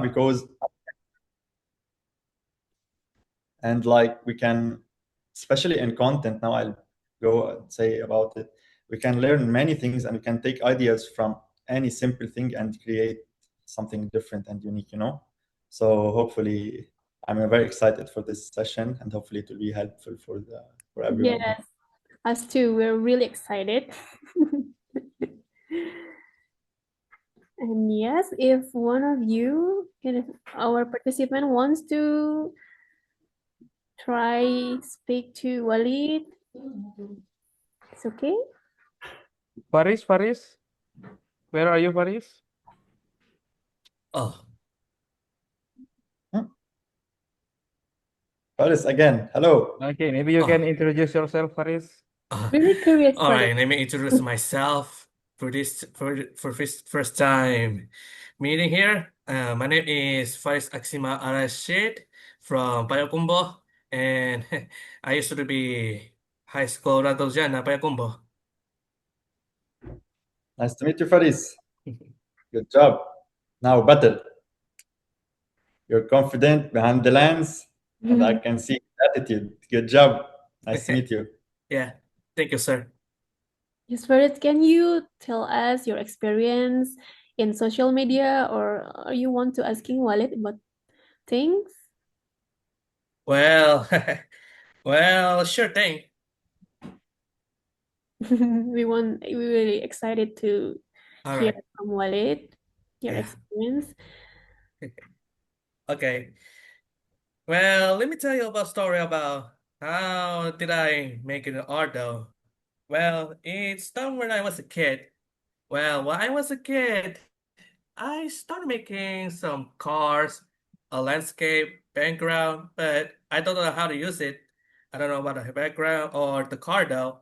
because and like we can, especially in content now, I'll go and say about it. We can learn many things and we can take ideas from any simple thing and create something different and unique, you know. So hopefully, I'm very excited for this session and hopefully it will be helpful for everyone here. Yes, us too. We're really excited. And yes, if one of you, if our participant wants to try speak to Walid, it's okay. Faris, where are you, Faris? Oh, Faris, again, hello. Okay, maybe you can introduce yourself, Faris. Really curious all for right. this. Let me introduce myself for this for first time meeting here. My name is Faris Aksima Arashid from Payakumbuh, and I used to be high school Radojana Payakumbuh. Nice to meet you, Faris. Good job. Now, battle. You're confident behind the lens, and I can see attitude. Good job. Nice to meet you. Yeah, thank you, sir. Yes, Farid, can you tell us your experience in social media, or are you want to asking Walid about things? Well, well, sure thing. We're really excited to All hear right. from Walid your Yeah. experience. Okay. Well, let me tell you about story about how did I make it an art though. Well, it started when I was a kid. Well, when I was a kid, I started making some cars, a landscape, background, but I don't know how to use it. I don't know about the background or the car though,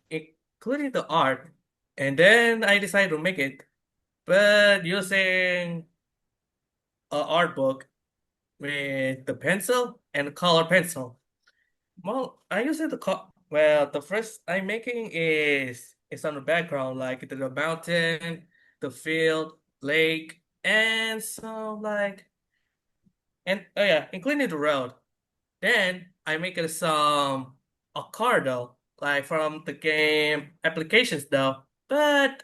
including the art. And then I decided to make it, but using a art book with the pencil and color pencil. Well, I use it well, the first I'm making is on the background, like the mountain, the field, lake, and some like and oh yeah, including the road. Then I make it some a car though, like from the game applications though. But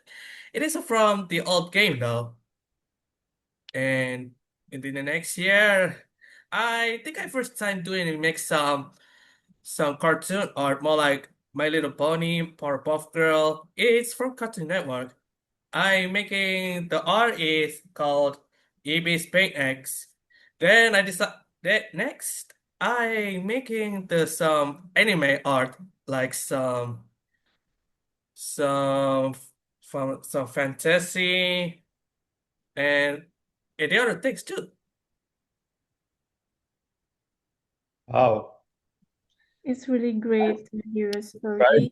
it is from the old game though. And in the next year, I think I first time doing it make some cartoon art, more like My Little Pony, Powerpuff Girl. It's from Cartoon Network. I'm making the art is called EB's Paint X. Then I decide that next I'm making the some anime art, like some from some fantasy and the other things too. Wow. It's really great to hear a Right. story.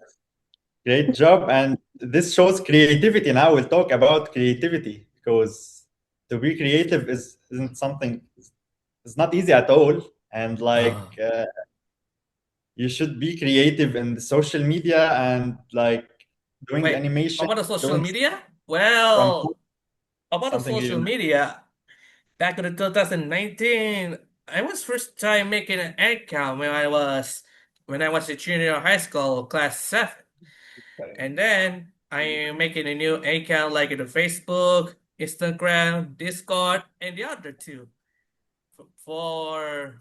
Great job. And this shows creativity. Now we'll talk about creativity because to be creative isn't something, it's not easy at all. And like, you should be creative in the social media and like doing Wait, animation, about the social doing media? from Well, about the something social you media, back in 2019, I was first time making an account when I was a junior high school, class 7. And then I making a new account like in the Facebook, Instagram, Discord, and the other two. For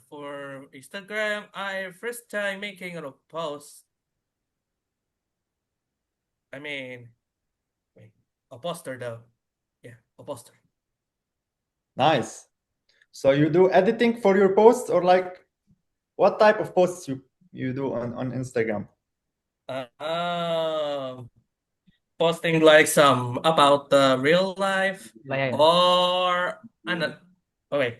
Instagram, I first time making a post. I mean, wait, a poster though. Yeah, a poster. nice. So you do editing for your posts or like what type of posts you do on Instagram? Um, Posting like some about the real life or I don't. Oh wait,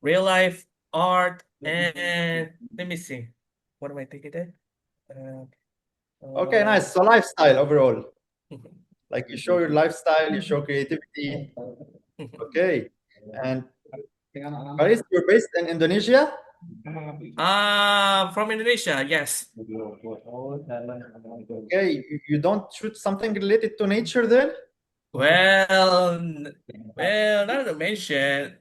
real life art and let me see. What am I thinking then? Okay, Uh, nice. So lifestyle overall. Like you show your lifestyle, you show creativity. Okay. And Paris, you're based in Indonesia? From Indonesia, yes. Okay, you don't shoot something related to nature there? Well, well, not to mention,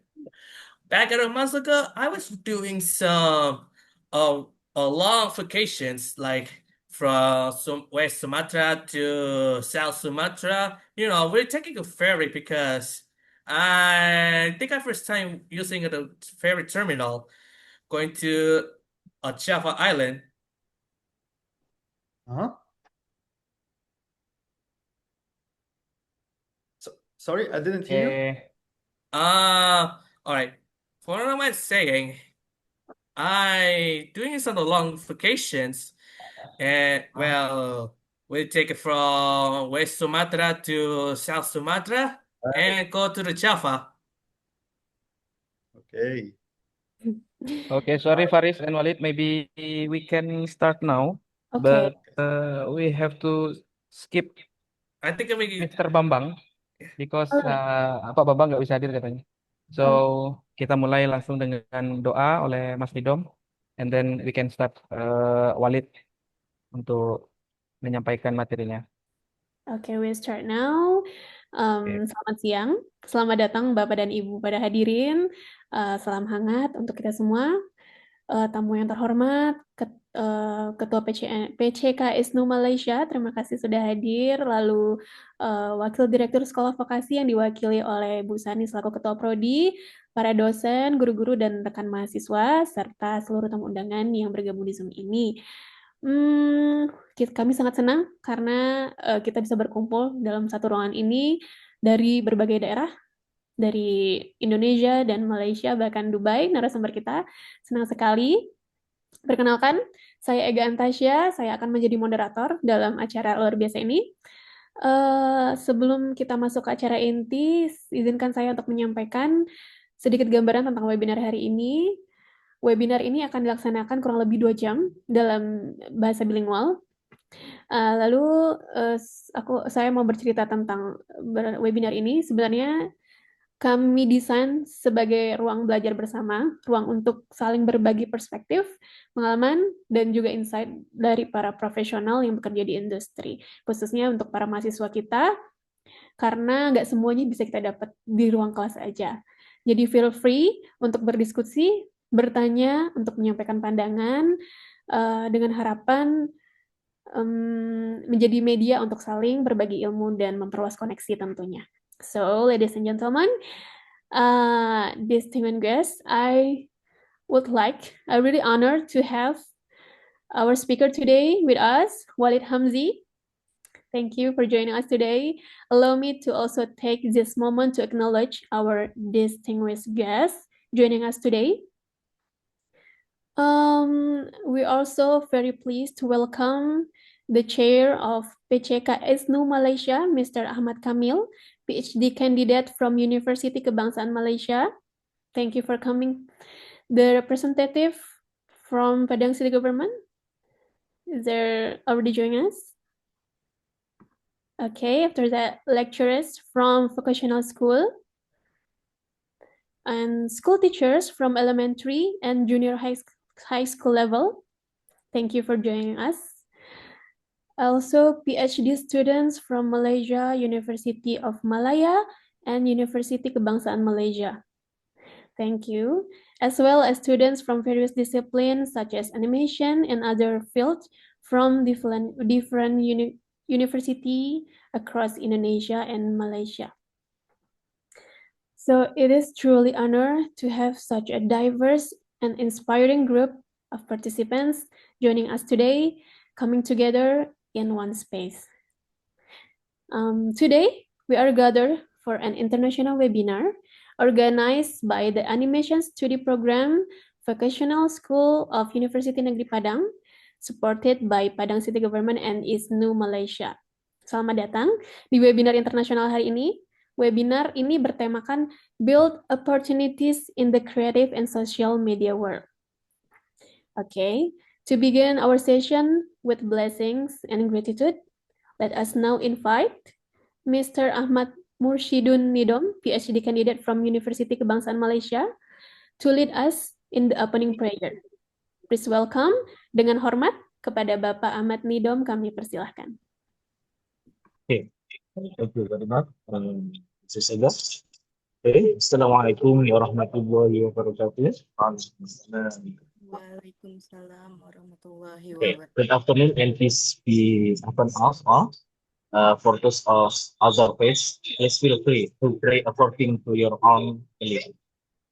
Back at a month ago, I was doing some long vacations, like from West Sumatra to South Sumatra. We're taking a ferry because I think our first time using the ferry terminal, going to Java Island. Huh? Sorry, I didn't hear you. Okay. All right. For what am I saying? I doing some long vacations, and well, we take it from West Sumatra to South Sumatra and go to the Java. Okay. Okay, sorry Faris and Walid, maybe we can start now, Okay. but we have to skip I think we Mr. Bambang because Alright. Pak Bambang nggak bisa hadir katanya. So Oh, kita mulai langsung dengan doa oleh Mas Nidom, and then we can start Walid untuk menyampaikan materinya. okay, we start now. Oke. Selamat siang. Selamat datang Bapak dan Ibu pada hadirin. Salam hangat untuk kita semua. Tamu yang terhormat, Ketua PCK ISNU Malaysia, terima kasih sudah hadir. Lalu Wakil Direktur Sekolah Vokasi yang diwakili oleh Bu Sani selaku Ketua Prodi, para dosen, guru-guru, dan rekan mahasiswa, serta seluruh tamu undangan yang bergabung di Zoom ini. Kami sangat senang karena kita bisa berkumpul dalam satu ruangan ini dari berbagai daerah, dari Indonesia dan Malaysia, bahkan Dubai, narasumber kita. Senang sekali. Perkenalkan, saya Ega Antasya, saya akan menjadi moderator dalam acara luar biasa ini. Sebelum kita masuk ke acara inti, izinkan saya untuk menyampaikan sedikit gambaran tentang webinar hari ini. Webinar ini akan dilaksanakan kurang lebih 2 jam dalam bahasa bilingual. Lalu saya mau bercerita tentang webinar ini. Sebenarnya kami desain sebagai ruang belajar bersama, ruang untuk saling berbagi perspektif, pengalaman, dan juga insight dari para profesional yang bekerja di industri, khususnya untuk para mahasiswa kita, karena nggak semuanya bisa kita dapat di ruang kelas aja. Jadi feel free untuk berdiskusi, bertanya, untuk menyampaikan pandangan, dengan harapan menjadi media untuk saling berbagi ilmu dan memperluas koneksi tentunya. So, ladies and gentlemen, distinguished guests, I really honored to have our speaker today with us, Walid Hamzi. Thank you for joining us today. Allow me to also take this moment to acknowledge our distinguished guests joining us today. We're also very pleased to welcome the chair of PCK ISNU Malaysia, Mr. Ahmad Kamil, PhD candidate from University Kebangsaan Malaysia. Thank you for coming. The representative from Padang City Government, is there already joining us? Okay, after that, lecturers from vocational school and school teachers from elementary and junior high school level. Thank you for joining us. Also, PhD students from Malaysia, University of Malaya, and University Kebangsaan Malaysia. Thank you. As well as students from various disciplines such as animation and other fields from different universities across Indonesia and Malaysia. So it is truly an honor to have such a diverse and inspiring group of participants joining us today, coming together in one space. Today, we are gathered for an international webinar organized by the Animation Study Program Vocational School of University Negeri Padang, supported by Padang City Government and ISNU Malaysia. Selamat datang di webinar internasional hari ini. Webinar ini bertemakan Build Opportunities in the Creative and Social Media World. Okay, to begin our session with blessings and gratitude, let us now invite Mr. Ahmad Murshidun Nidom, PhD candidate from University Kebangsaan Malaysia, to lead us in the opening prayer. Please welcome, dengan hormat, kepada Bapak Ahmad Nidom kami persilahkan. Okay, thank you very much. This is Ega. Okay. Assalamualaikum warahmatullahi wabarakatuh. Waalaikumsalam warahmatullahi Okay. wabarakatuh. Good afternoon and peace be upon us all. For those of other faiths, please feel free to pray according to your own belief.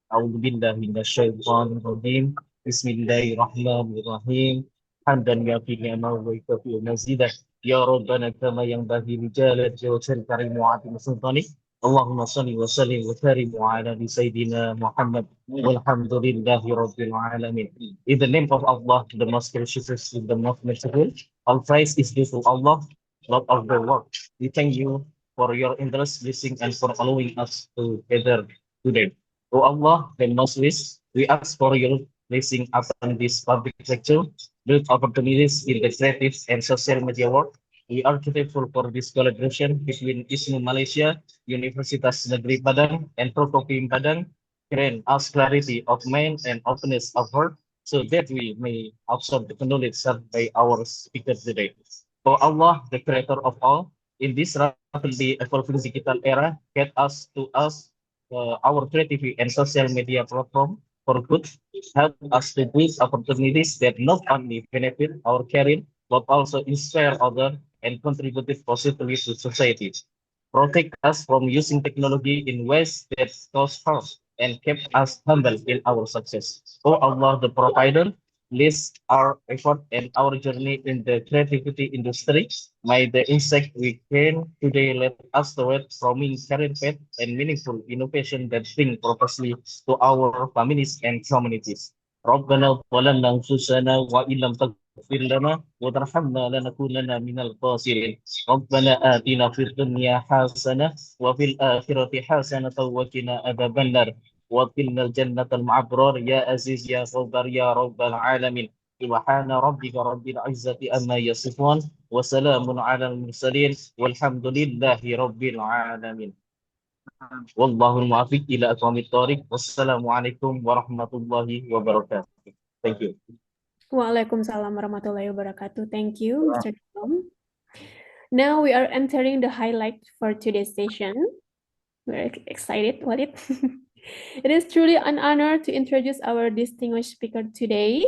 أعوذ بالله من الشيطان الرجيم بسم الله الرحمن الرحيم حمدا يكفي نعمه ويكفي مزيدا يا ربنا كما ينبغي لجلال وجهك الكريم وعظيم سلطانك اللهم صل وسلم وبارك على سيدنا محمد والحمد لله رب العالمين. In the name of Allah, the most gracious, the most merciful, all praise is due to Allah, Lord of the world. We thank you for your endless blessing and for allowing us to gather today. O Allah, the most least, we ask for your blessing upon this public lecture, build opportunities in the creative and social media world. We are grateful for this collaboration between ISMU Malaysia, Universitas Negeri Padang, and Prokopim Padang, grant us clarity of mind and openness of heart, so that we may absorb the knowledge served by our speaker today. O Allah, the creator of all, in this rapidly evolving digital era, get us to us our creativity and social media platform for good, help us to build opportunities that not only benefit our career, but also inspire others and contribute positively to society. Protect us from using technology in ways that cause harm and keep us humble in our success. O Allah, the provider, bless our effort and our journey in the creativity industry. May the insight we gain today let us toward forming current faith and meaningful innovation that bring purposely to our families and communities. ربنا ظلمنا أنفسنا وإن لم تغفر لنا وترحمنا لنكونن من الخاسرين. ربنا آتنا في الدنيا حسنة وفي الآخرة حسنة وقنا عذاب النار وقنا الجنة مع الأبرار يا عزيز يا غفار يا رب العالمين. سبحان ربك رب العزة أما يصفون وسلام على المرسلين والحمد لله رب العالمين. والله الموفق إلى أقوام الطريق والسلام عليكم ورحمة الله وبركاته. Thank you. Waalaikumsalam warahmatullahi wabarakatuh. Thank you, Mr. Tom. Now we are entering the highlight for today's session. We're excited, Walid. It is truly an honor to introduce our distinguished speaker today.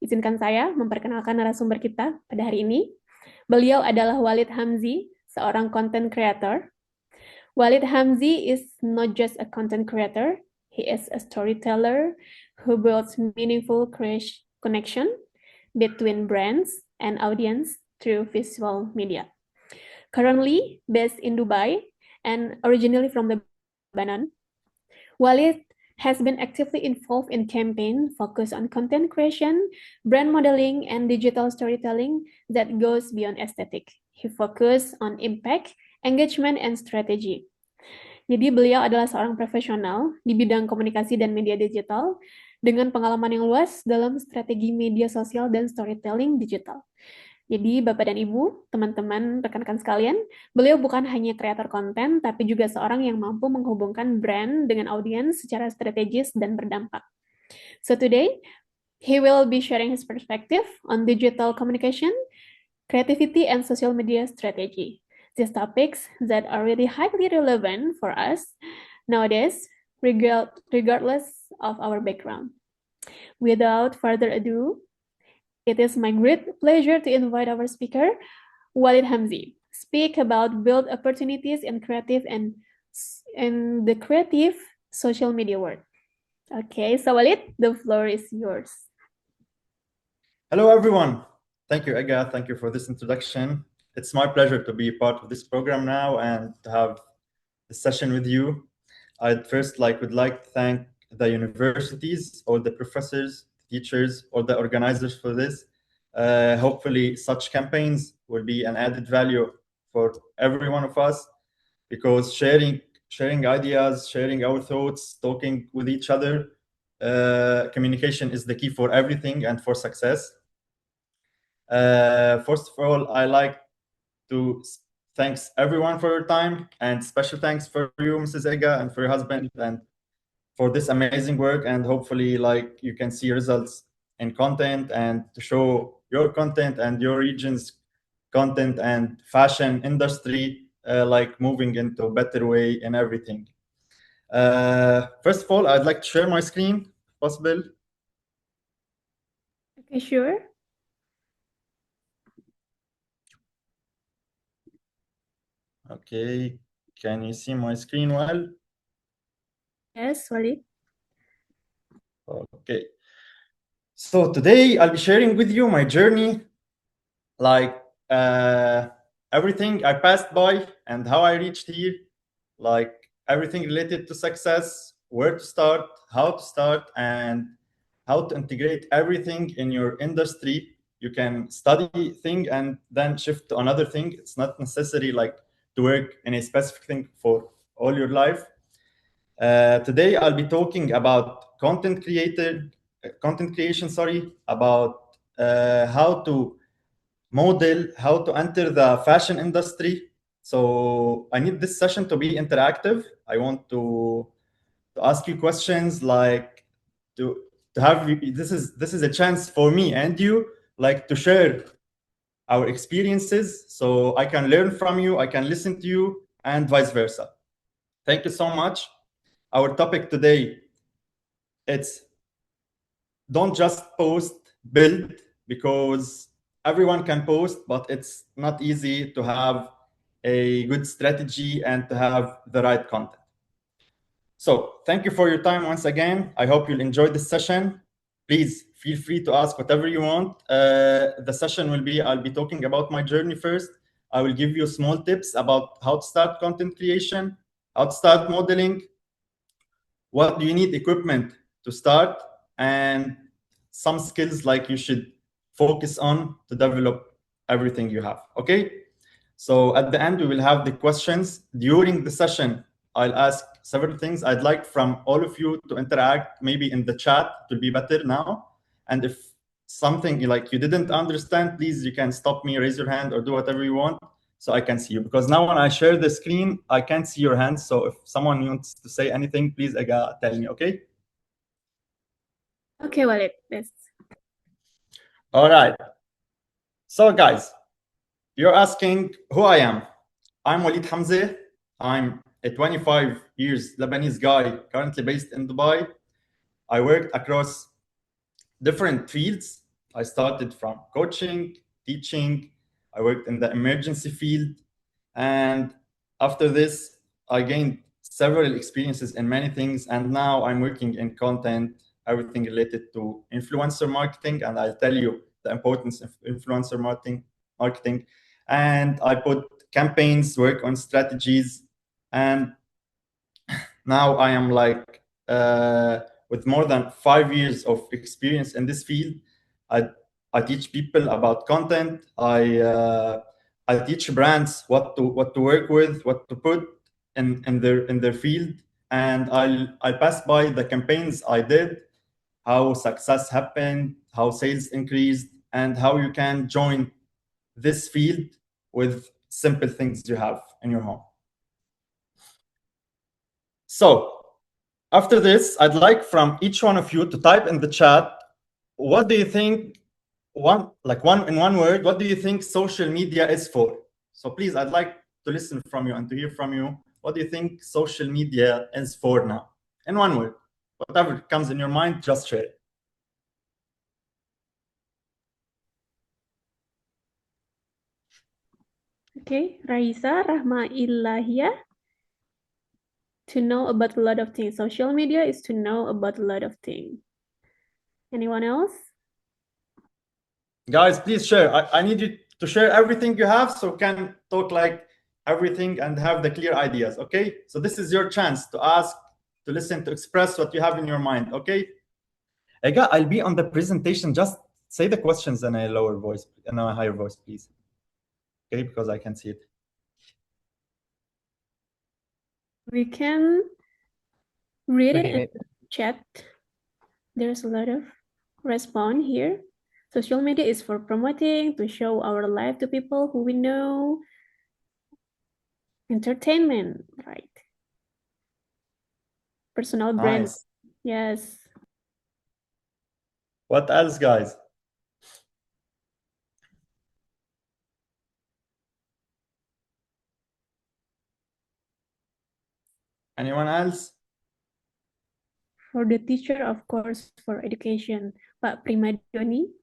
Izinkan saya memperkenalkan narasumber kita pada hari ini. Beliau adalah Walid Hamzi, seorang content creator. Walid Hamzi is not just a content creator, he is a storyteller who builds meaningful connection between brands and audience through visual media. Currently based in Dubai and originally from Lebanon, Walid has been actively involved in campaigns focused on content creation, brand modeling, and digital storytelling that goes beyond aesthetic. He focuses on impact, engagement, and strategy. Jadi beliau adalah seorang profesional di bidang komunikasi dan media digital dengan pengalaman yang luas dalam strategi media sosial dan storytelling digital. Jadi Bapak dan Ibu, teman-teman, rekan-rekan sekalian, beliau bukan hanya kreator konten, tapi juga seorang yang mampu menghubungkan brand dengan audiens secara strategis dan berdampak. So today, he will be sharing his perspective on digital communication, creativity, and social media strategy. These topics that are really highly relevant for us nowadays, regardless of our background. Without further ado, it is my great pleasure to invite our speaker, Walid Hamzi, speak about build opportunities in creative and in the creative social media world. Okay, so Walid, the floor is yours. Hello, everyone. Thank you, Ega. Thank you for this introduction. It's my pleasure to be part of this program now and to have this session with you. I'd first would like to thank the universities, all the professors, teachers, all the organizers for this. Hopefully such campaigns will be an added value for every one of us, because sharing ideas, sharing our thoughts, talking with each other, communication is the key for everything and for success. First of all, I like to thanks everyone for your time, and special thanks for you, Mrs. Ega, and for your husband, and for this amazing work. And hopefully you can see results in content, and to show your content and your region's content and fashion industry moving into a better way in everything. First of all, I'd like to share my screen, if possible. Okay, sure. Okay, can you see my screen well? Yes, Walid. Okay. So today I'll be sharing with you my journey, like everything I passed by and how I reached here, like everything related to success, where to start, and how to integrate everything in your industry. You can study thing and then shift to another thing. It's not necessary like to work in a specific thing for all your life. Today I'll be talking about content creation, sorry, about how to model, how to enter the fashion industry. So I need this session to be interactive. I want to ask you questions, like to have you, this is a chance for me and you, like to share our experiences so I can learn from you, I can listen to you, and vice versa. Thank you so much. Our topic today, it's don't just post, build, because everyone can post, but it's not easy to have a good strategy and to have the right content. So thank you for your time once again. I hope you'll enjoy this session. Please feel free to ask whatever you want. The session will be, I'll be talking about my journey first. I will give you small tips about how to start content creation, how to start modeling, what do you need equipment to start, and some skills like you should focus on to develop everything you have. Okay, so at the end we will have the questions. During the session I'll ask several things. I'd like from all of you to interact, maybe in the chat. It will be better now. And if something like you didn't understand, please, you can stop me, raise your hand, or do whatever you want so I can see you. Because now when I share the screen, I can't see your hands. So if someone wants to say anything, please tell me, okay? Okay, Walid. Yes. All right. So guys, you're asking who I am. I'm Walid Hamzeh. I'm a 25 years Lebanese guy currently based in Dubai. I worked across different fields. I started from coaching, teaching. I worked in the emergency field. And after this, I gained several experiences in many things. And now I'm working in content, everything related to influencer marketing. And I'll tell you the importance of influencer marketing. And I put campaigns, work on strategies. And now I am like, with more than 5 years of experience in this field. I teach people about content. I teach brands what to work with, what to put in their field, and I'll pass by the campaigns I did, how success happened, how sales increased, and how you can join this field with simple things you have in your home. So after this, I'd like from each one of you to type in the chat, what do you think, one in one word, what do you think social media is for? So please, I'd like to listen from you and to hear from you. What do you think social media is for now? In one word, whatever comes in your mind, just share it. Okay, Raisa Rahma Ilahia. To know about a lot of things. Social media is to know about a lot of things. Anyone else? Guys, please share. I need you to share everything you have so we can talk like everything and have the clear ideas, okay? So this is your chance to ask, to listen, to express what you have in your mind, okay? Ega, I'll be on the presentation. Just say the questions in a lower voice, in a higher voice, please. Okay, because I can see it. We can read it in the chat. There's a lot of response here. Social media is for promoting, to show our life to people who we know. Entertainment, right? Personal brand. Nice. Yes. What else, guys? Anyone else? for the teacher, of course, for education, Pak Primadoni.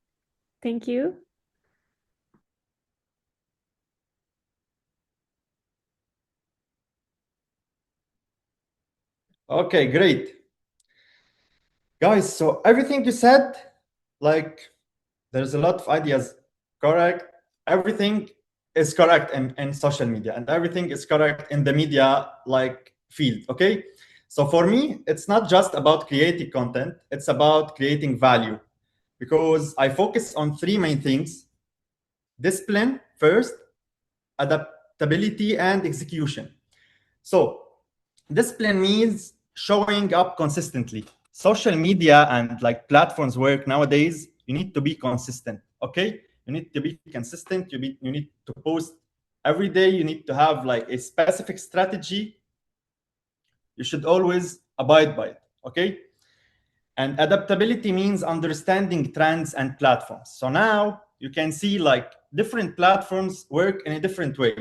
Thank you. Okay, great. Guys, so everything you said, like there's a lot of ideas, correct? Everything is correct in social media, and everything is correct in the media like field, okay? So for me, it's not just about creating content, it's about creating value, because I focus on three main things: discipline first, adaptability, and execution. So discipline means showing up consistently. Social media and like platforms work nowadays. You need to be consistent. Okay, you need to be consistent. You need to post every day. You need to have like a specific strategy. You should always abide by it. Okay. And adaptability means understanding trends and platforms. So now you can see like different platforms work in a different way.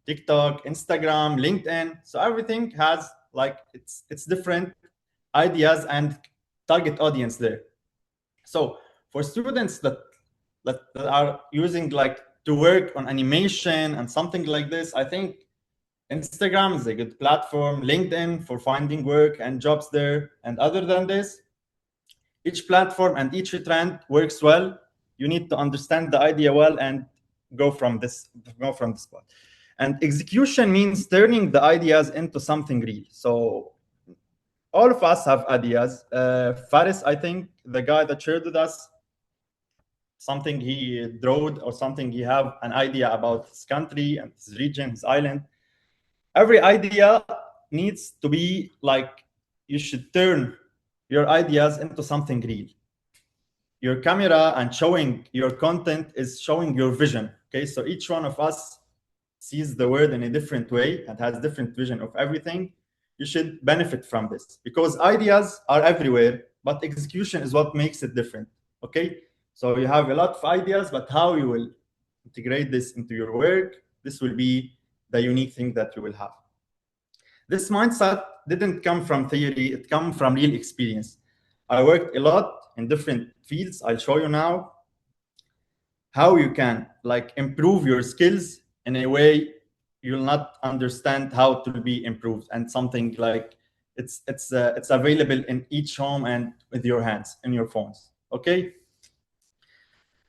TikTok, Instagram, LinkedIn. So everything has like it's different ideas and target audience there. So for students that are using like to work on animation and something like this, I think Instagram is a good platform, LinkedIn for finding work and jobs there. And other than this, each platform and each trend works well. You need to understand the idea well and go from this spot. And execution means turning the ideas into something real. So all of us have ideas. Faris, I think the guy that shared with us, something he drew or something he have an idea about his country and his region, his island. Every idea needs to be like, you should turn your ideas into something real. Your camera and showing your content is showing your vision. Okay, so each one of us sees the world in a different way and has different vision of everything. You should benefit from this because ideas are everywhere, but execution is what makes it different. Okay, so you have a lot of ideas, but how you will integrate this into your work, this will be the unique thing that you will have. This mindset didn't come from theory, it came from real experience. I worked a lot in different fields. I'll show you now how you can like improve your skills in a way you'll not understand how to be improved, and something like it's available in each home and with your hands in your phones. Okay,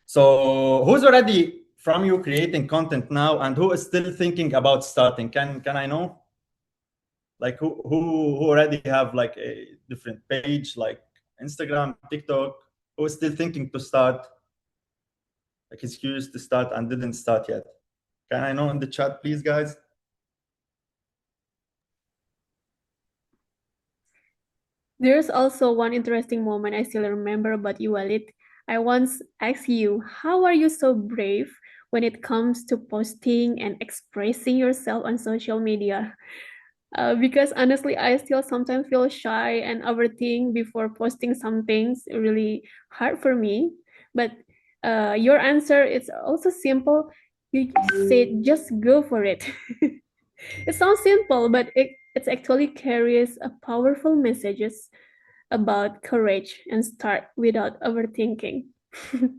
so who's already from you creating content now and who is still thinking about starting? Can I know like who already have like a different page like Instagram, TikTok, who is still thinking to start, like he's curious to start and didn't start yet? Can I know in the chat, please, guys? There's also one interesting moment I still remember about you, Walid. I once asked you, how are you so brave when it comes to posting and expressing yourself on social media? Because honestly, I still sometimes feel shy and overthink before posting some things really hard for me. But your answer is also simple. You said just go for it. It sounds simple, but it actually carries a powerful messages about courage and start without overthinking.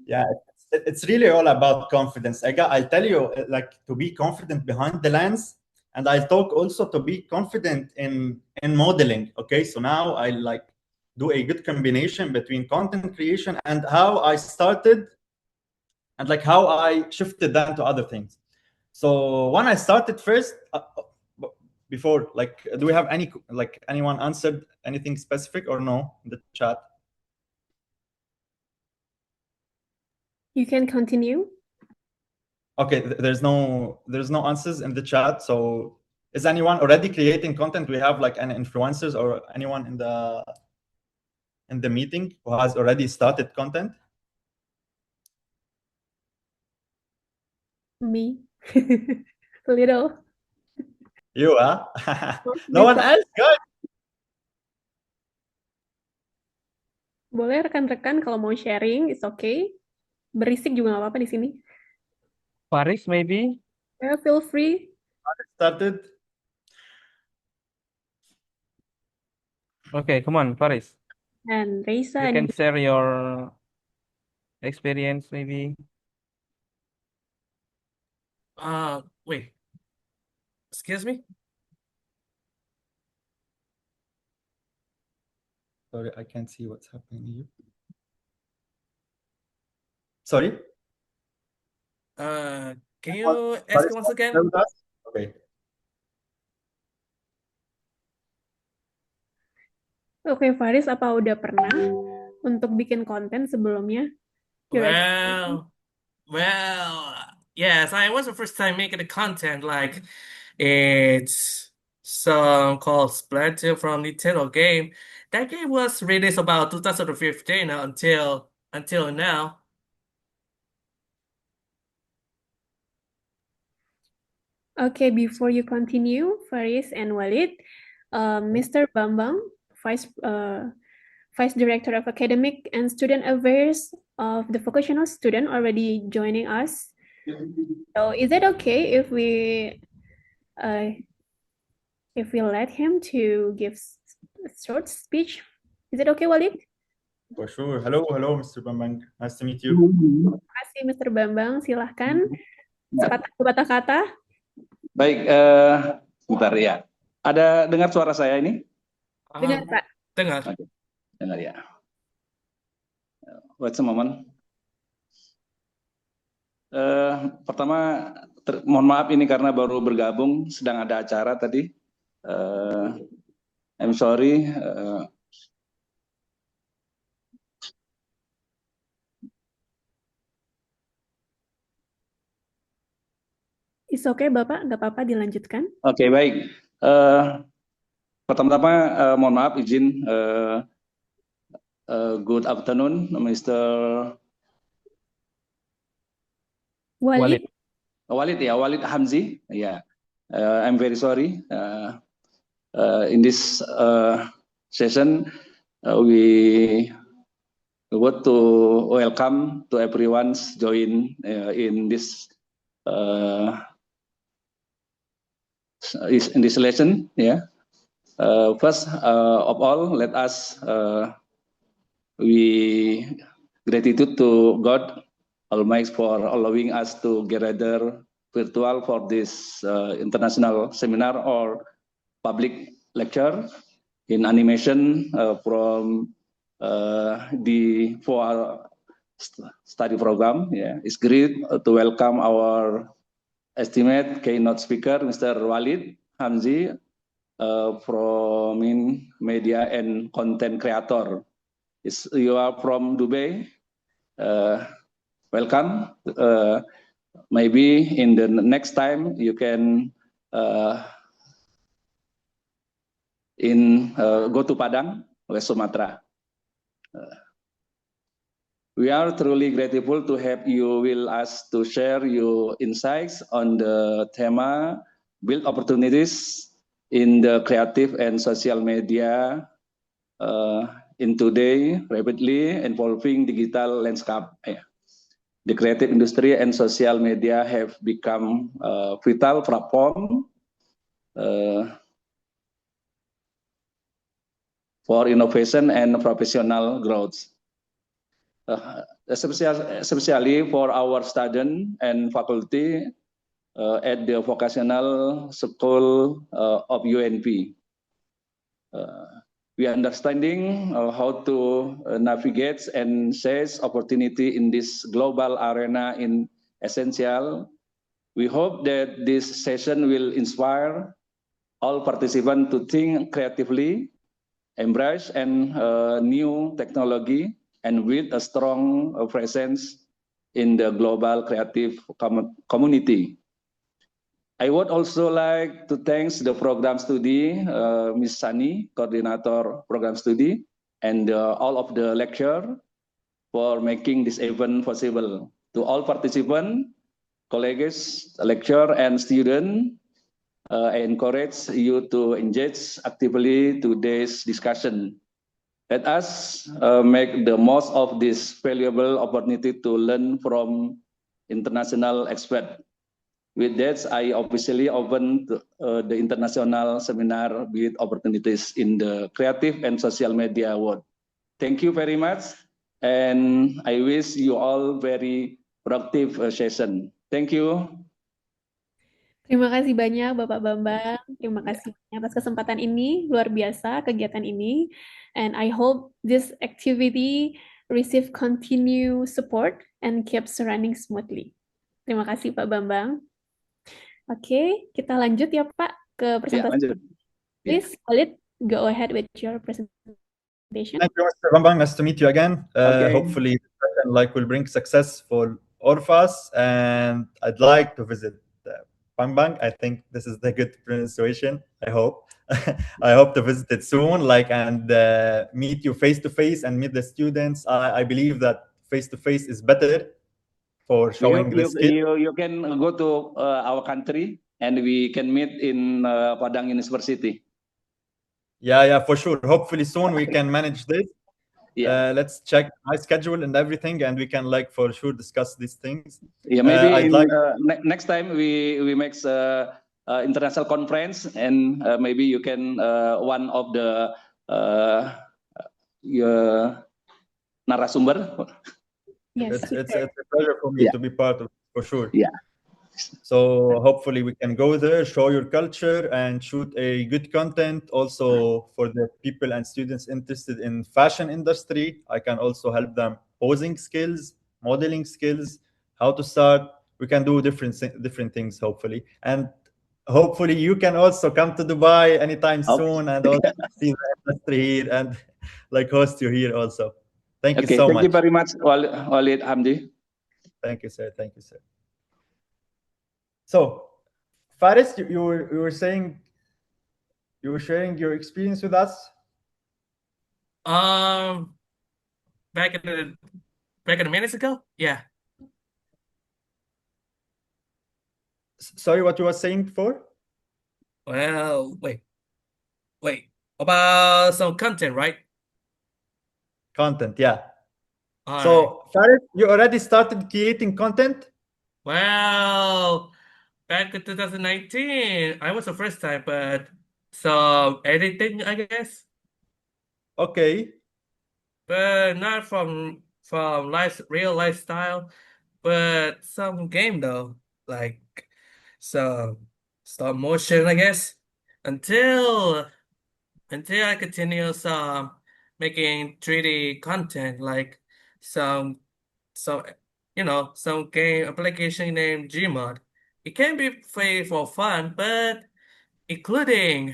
Yeah, it's really all about confidence. I'll tell you, like to be confident behind the lens, and I'll talk also to be confident in modeling. Okay, so now I like do a good combination between content creation and how I started, and like how I shifted that to other things. So when I started first, before, like, do we have anyone answered anything specific or no in the chat? You can continue. Okay, there's no answers in the chat. So is anyone already creating content? We have like any influencers or anyone in the meeting who has already started content? Me. Little. You, huh? No one else, guys. Boleh rekan-rekan kalau mau sharing, it's okay. Berisik juga nggak apa-apa di sini. Faris, maybe? Yeah, feel free. Started. Okay, come on, Faris. And Raisa You and can share your experience maybe. Wait, excuse me? Sorry, I can't see what's happening here. Sorry? Can you ask once again? Okay. Oke, Faris, apa udah pernah untuk bikin konten sebelumnya? Your experience? Well, yes, I was the first time making the content. Like, it's some called Splinter from Nintendo game. That game was released about 2015 until now. Okay, before you continue, Faris and Walid, Mr. Bambang, Vice Director of Academic and Student Affairs of the Vocational Student, already joining us. So, is it okay if we let him to give a short speech? Is it okay, Walid? For sure. Hello, Mr. Bambang. Nice to meet you. Terima kasih, Mr. Bambang. Silahkan sepatah kata. Baik, bentar ya. Ada dengar suara saya ini? Dengar, Pak. Dengar. Oke, dengar ya. Wait a moment. Pertama, mohon maaf ini karena baru bergabung, sedang ada acara tadi. I'm sorry. It's okay, Bapak. Nggak apa-apa, dilanjutkan. Oke, baik. Pertama-tama mohon maaf izin. Good afternoon, Mr. Walid. Walid Hamzi. Yeah, I'm very sorry. In this session, we want to welcome to everyone's join in this lesson. Yeah. First of all, let us we gratitude to God Almighty for allowing us to gather virtual for this international seminar or public lecture in animation from the study program. Yeah, it's great to welcome our estimate keynote speaker, Mr. Walid Hamzi, from media and content creator. You are from Dubai. Welcome. Maybe in the next time you can go to Padang, West Sumatra. We are truly grateful to have you with us to share your insights on the theme build opportunities in the creative and social media in today rapidly evolving digital landscape. The creative industry and social media have become a vital platform for innovation and professional growth. Especially for our students and faculty at the vocational school of UNP. We are understanding how to navigate and seize opportunity in this global arena in essential. We hope that this session will inspire all participants to think creatively, embrace and new technology, and with a strong presence in the global creative community. I would also like to thank the program study, Ms. Sani, coordinator program study, and all of the lecture for making this event possible. To all participants, colleagues, lecturer, and students, I encourage you to engage actively today's discussion. Let us make the most of this valuable opportunity to learn from international experts. With that, I officially open the international seminar with opportunities in the creative and social media world. thank you very much, and I wish you all very productive session. Thank you. Terima kasih banyak Bapak Bambang. Terima kasih banyak atas kesempatan ini, luar biasa kegiatan ini. And I hope this activity receive continue support and keeps running smoothly. Terima kasih Pak Bambang. Oke, kita lanjut ya Pak ke Ya, presentasi. lanjut. Please, Khalid, go ahead with your presentation. Thank you, Mr. Bambang. Nice to meet you again. Okay. Hopefully, will bring success for all of us. And I'd like to visit Bambang. I think this is the good pronunciation. I hope. I hope to visit it soon, and meet you face to face and meet the students. I believe that face to face is better for showing the skill. You can go to our country and we can meet in Padang University. Yeah, for sure. Hopefully soon we can manage this. Yeah. Let's check my schedule and everything, and we can for sure discuss these things. Yeah, maybe next time we make international conference, and maybe you can one of the narasumber. Yes, It's a pleasure for me to be part of it, for sure. Yeah. So hopefully we can go there, show your culture, and shoot a good content. Also for the people and students interested in fashion industry, I can also help them posing skills, modeling skills, how to start. We can do different things, hopefully. And hopefully you can also come to Dubai anytime soon and also see the industry here and host you here also. Thank you so much. Thank you very much, Walid Hamdi. Thank you, sir. Thank you, sir. So, Faris, you were saying you were sharing your experience with us. Back in a minutes ago, yeah. Sorry, what you were saying before? Well, wait. About some content, right? Content, yeah. All right. So, Faris, you already started creating content? Well, back in 2019, I was the first time, but some editing, I guess. Okay. But not from real lifestyle, but some game though, like some stop motion, I guess. Until I continue some making 3D content, like some some game application named Gmod. It can be played for fun, but including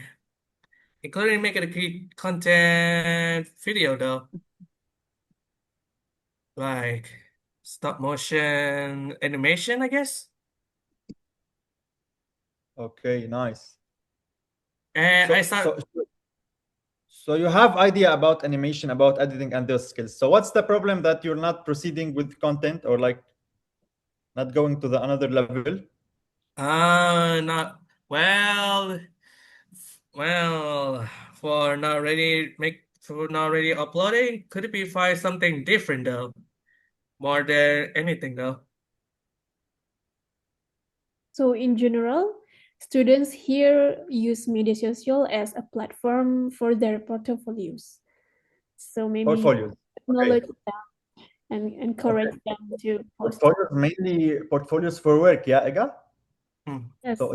making a good content video though, like stop motion animation, I guess. Okay, nice. And I start. So you have idea about animation, about editing, and those skills. So what's the problem that you're not proceeding with content or not going to the another level? Not well. For not ready uploading, could it be find something different though, more than anything though. So in general, students here use media social as a platform for their portfolios. So maybe Portfolios. acknowledge them and encourage them to post. Portfolios, mainly portfolios for work, yeah, Ega? Yes. So,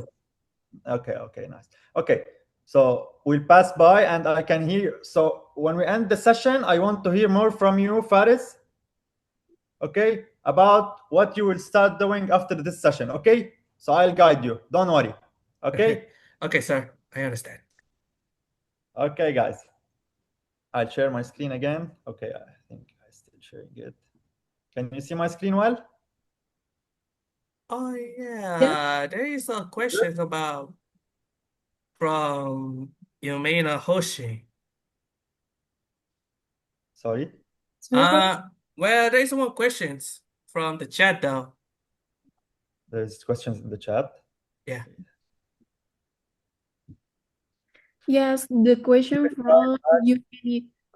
okay, nice. Okay, so we'll pass by and I can hear. So when we end the session, I want to hear more from you, Faris. Okay, about what you will start doing after this session. Okay, so I'll guide you. Don't worry. Okay. Okay, sir. I understand. Okay, guys. I'll share my screen again. Okay, I think I'm still sharing it. Can you see my screen well? Oh yeah, there is a question about from Yumena Hoshi. Sorry. Well, there is more questions from the chat though. There's questions in the chat. Yeah. Yes, the question from you.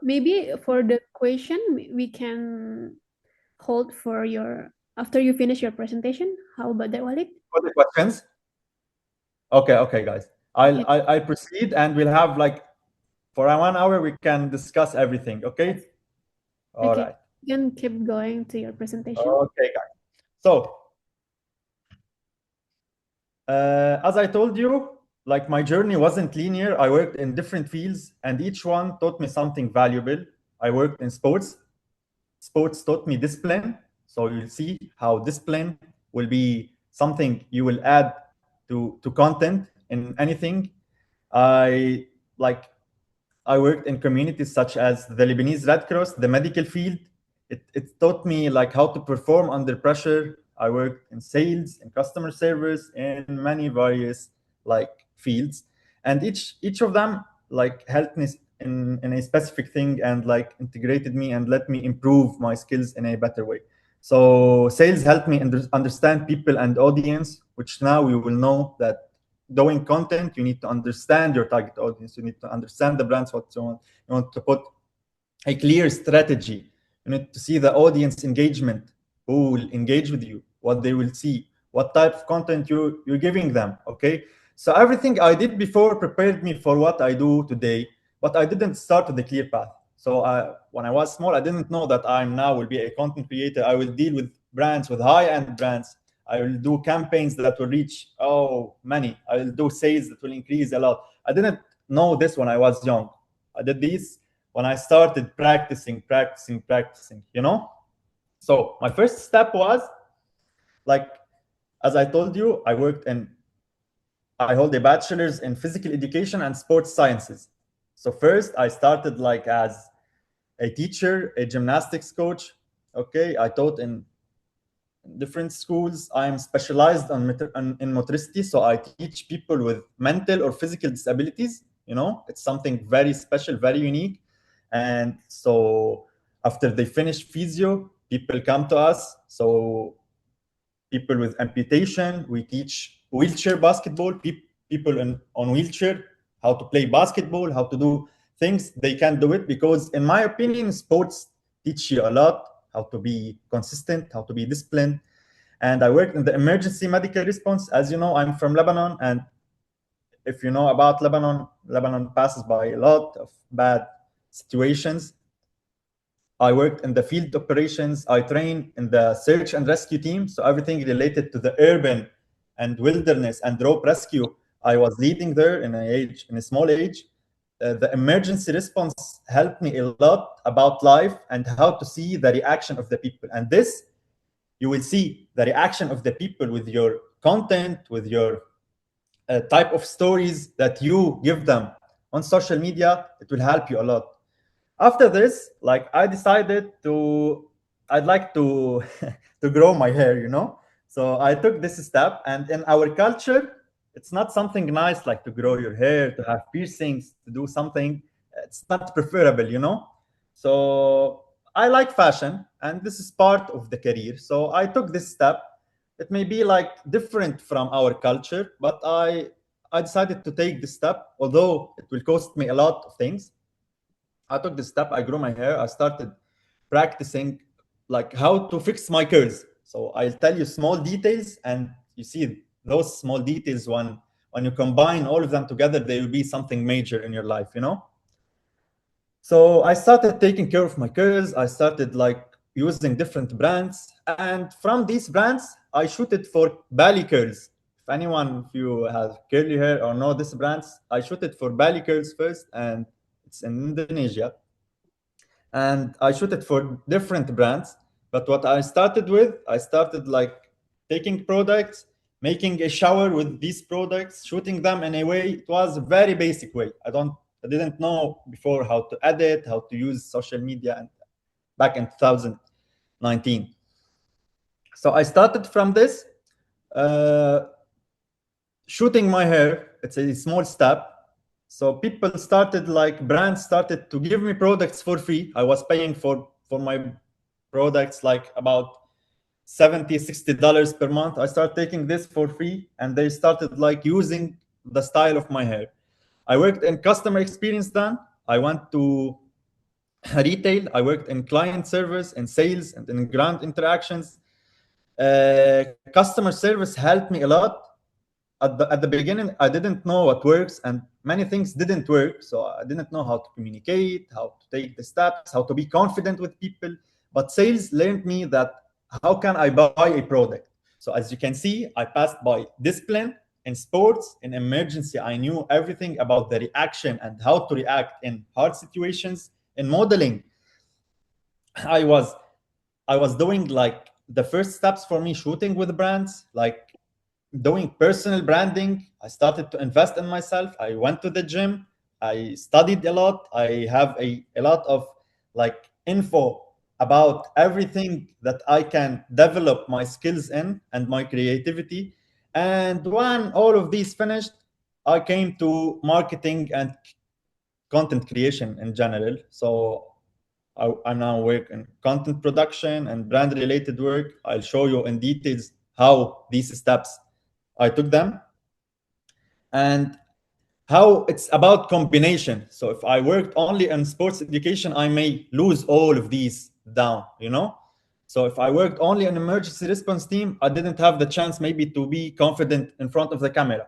Maybe for the question we can hold for after you finish your presentation. How about that, Walid? For the questions. Okay, guys. I'll proceed and we'll have for 1 hour we can discuss everything. Okay. All Okay, right. you can keep going to your presentation. Okay, guys. So, as I told you, like my journey wasn't linear. I worked in different fields, and each one taught me something valuable. I worked in sports. Sports taught me discipline. So you'll see how discipline will be something you will add to content in anything. I like I worked in communities such as the Lebanese Red Cross, the medical field. It taught me like how to perform under pressure. I worked in sales, in customer service, in many various like fields, and each of them like helped me in a specific thing and like integrated me and let me improve my skills in a better way. So sales helped me understand people and audience, which now we will know that doing content, you need to understand your target audience. You need to understand the brands, what you want. You want to put a clear strategy. You need to see the audience engagement, who will engage with you, what they will see, what type of content you're giving them. Okay. So everything I did before prepared me for what I do today, but I didn't start with a clear path. So when I was small, I didn't know that I now will be a content creator. I will deal with brands, with high-end brands. I will do campaigns that will reach many. I will do sales that will increase a lot. I didn't know this when I was young. I did this when I started practicing, you know? So my first step was like, as I told you, I hold a bachelor's in physical education and sports sciences. So first I started like as a teacher, a gymnastics coach. Okay, I taught in different schools. I'm specialized in motricity, so I teach people with mental or physical disabilities. You know, it's something very special, very unique. And so after they finish physio, people come to us. So people with amputation, we teach wheelchair basketball, people on wheelchair, how to play basketball, how to do things. They can do it because, in my opinion, sports teach you a lot, how to be consistent, how to be disciplined. And I worked in the emergency medical response. As you know, I'm from Lebanon, and if you know about Lebanon passes by a lot of bad situations. I worked in the field operations. I trained in the search and rescue team. So everything related to the urban and wilderness and rope rescue, I was leading there in a small age. The emergency response helped me a lot about life and how to see the reaction of the people. And this, you will see the reaction of the people with your content, with your type of stories that you give them on social media. It will help you a lot. After this, like I decided I'd like to to grow my hair, you know. So I took this step, and in our culture, it's not something nice like to grow your hair, to have piercings, to do something. It's not preferable, you know. So I like fashion, and this is part of the career. So I took this step. It may be like different from our culture, but I decided to take this step, although it will cost me a lot of things. I took the step. I grew my hair. I started practicing like how to fix my curls. So I'll tell you small details, and you see those small details when you combine all of them together, they will be something major in your life, you know. So I started taking care of my curls. I started like using different brands, and from these brands, I shooted for Bali curls. If you have curly hair or know these brands, I shooted for Bali curls first, and it's in Indonesia. And I shoot it for different brands. But what I started like taking products, making a shower with these products, shooting them in a way. It was a very basic way. I didn't know before how to edit, how to use social media, and back in 2019. So I started from this, shooting my hair. It's a small step. So brands started to give me products for free. I was paying for my products like about $60 per month. I started taking this for free, and they started like using the style of my hair. I worked in customer experience then. I went to retail. I worked in client service and sales and in ground interactions. Customer service helped me a lot at the beginning, I didn't know what works, and many things didn't work. So I didn't know how to communicate, how to take the steps, how to be confident with people. But sales learned me that how can I buy a product? So as you can see, I passed by discipline in sports, in emergency. I knew everything about the reaction and how to react in hard situations. In modeling, I was doing like the first steps for me, shooting with brands, like doing personal branding. I started to invest in myself. I went to the gym. I studied a lot. I have a lot of like info about everything that I can develop my skills in and my creativity. And when all of these finished, I came to marketing and content creation in general. So I now work in content production and brand related work. I'll show you in details how these steps I took them, and how it's about combination. So if I worked only in sports education, I may lose all of these down, you know? So if I worked only in emergency response team, I didn't have the chance maybe to be confident in front of the camera.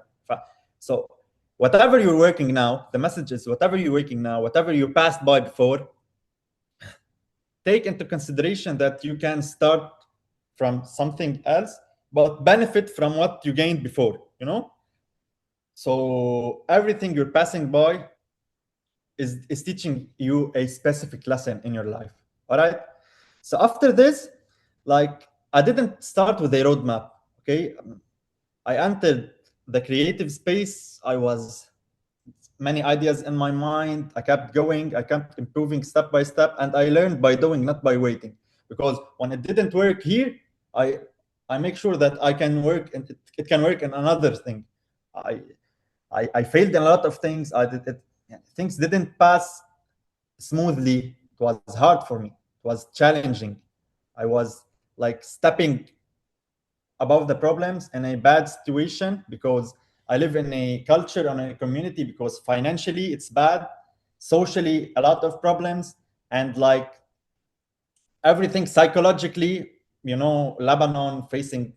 So whatever you're working now, the message is whatever you're working now, whatever you passed by before, take into consideration that you can start from something else, but benefit from what you gained before, you know? So everything you're passing by is teaching you a specific lesson in your life. All right. So after this, like I didn't start with a roadmap. Okay. I entered the creative space. I was many ideas in my mind. I kept going. I kept improving step by step, and I learned by doing, not by waiting. Because when it didn't work here, I make sure that I can work and it can work in another thing. I failed in a lot of things. Things didn't pass smoothly. It was hard for me. It was challenging. I was like stepping above the problems in a bad situation because I live in a culture and a community because financially it's bad, socially a lot of problems, and like everything psychologically, you know, Lebanon facing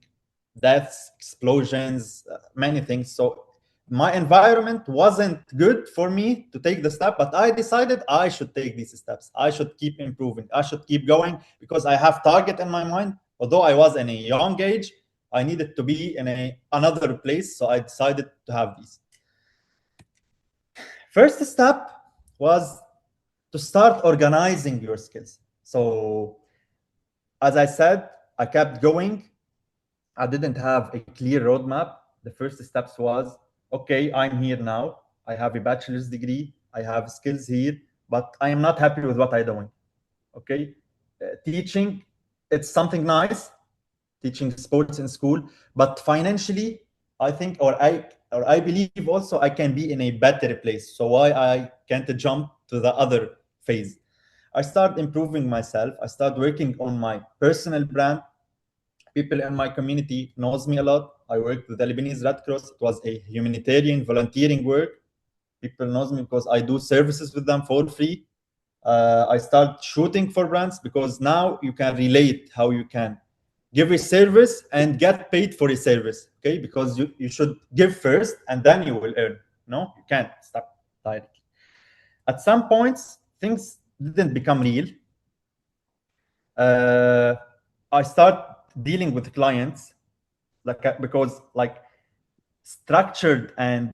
deaths, explosions, many things. So my environment wasn't good for me to take the step, but I decided I should take these steps. I should keep improving. I should keep going because I have target in my mind. Although I was in a young age, I needed to be in another place. So I decided to have these. First step was to start organizing your skills. So as I said, I kept going. I didn't have a clear roadmap. The first steps was, okay, I'm here now. I have a bachelor's degree. I have skills here, but I am not happy with what I'm doing. Okay, teaching, it's something nice, teaching sports in school, but financially, I think, or I believe also I can be in a better place. So why I can't jump to the other phase? I start improving myself. I start working on my personal brand. People in my community knows me a lot. I worked with the Lebanese Red Cross. It was a humanitarian volunteering work. People knows me because I do services with them for free. I start shooting for brands because now you can relate how you can give a service and get paid for a service. Okay, because you should give first and then you will earn. No, you can't stop directly. At some points, things didn't become real. I start dealing with clients because like structured and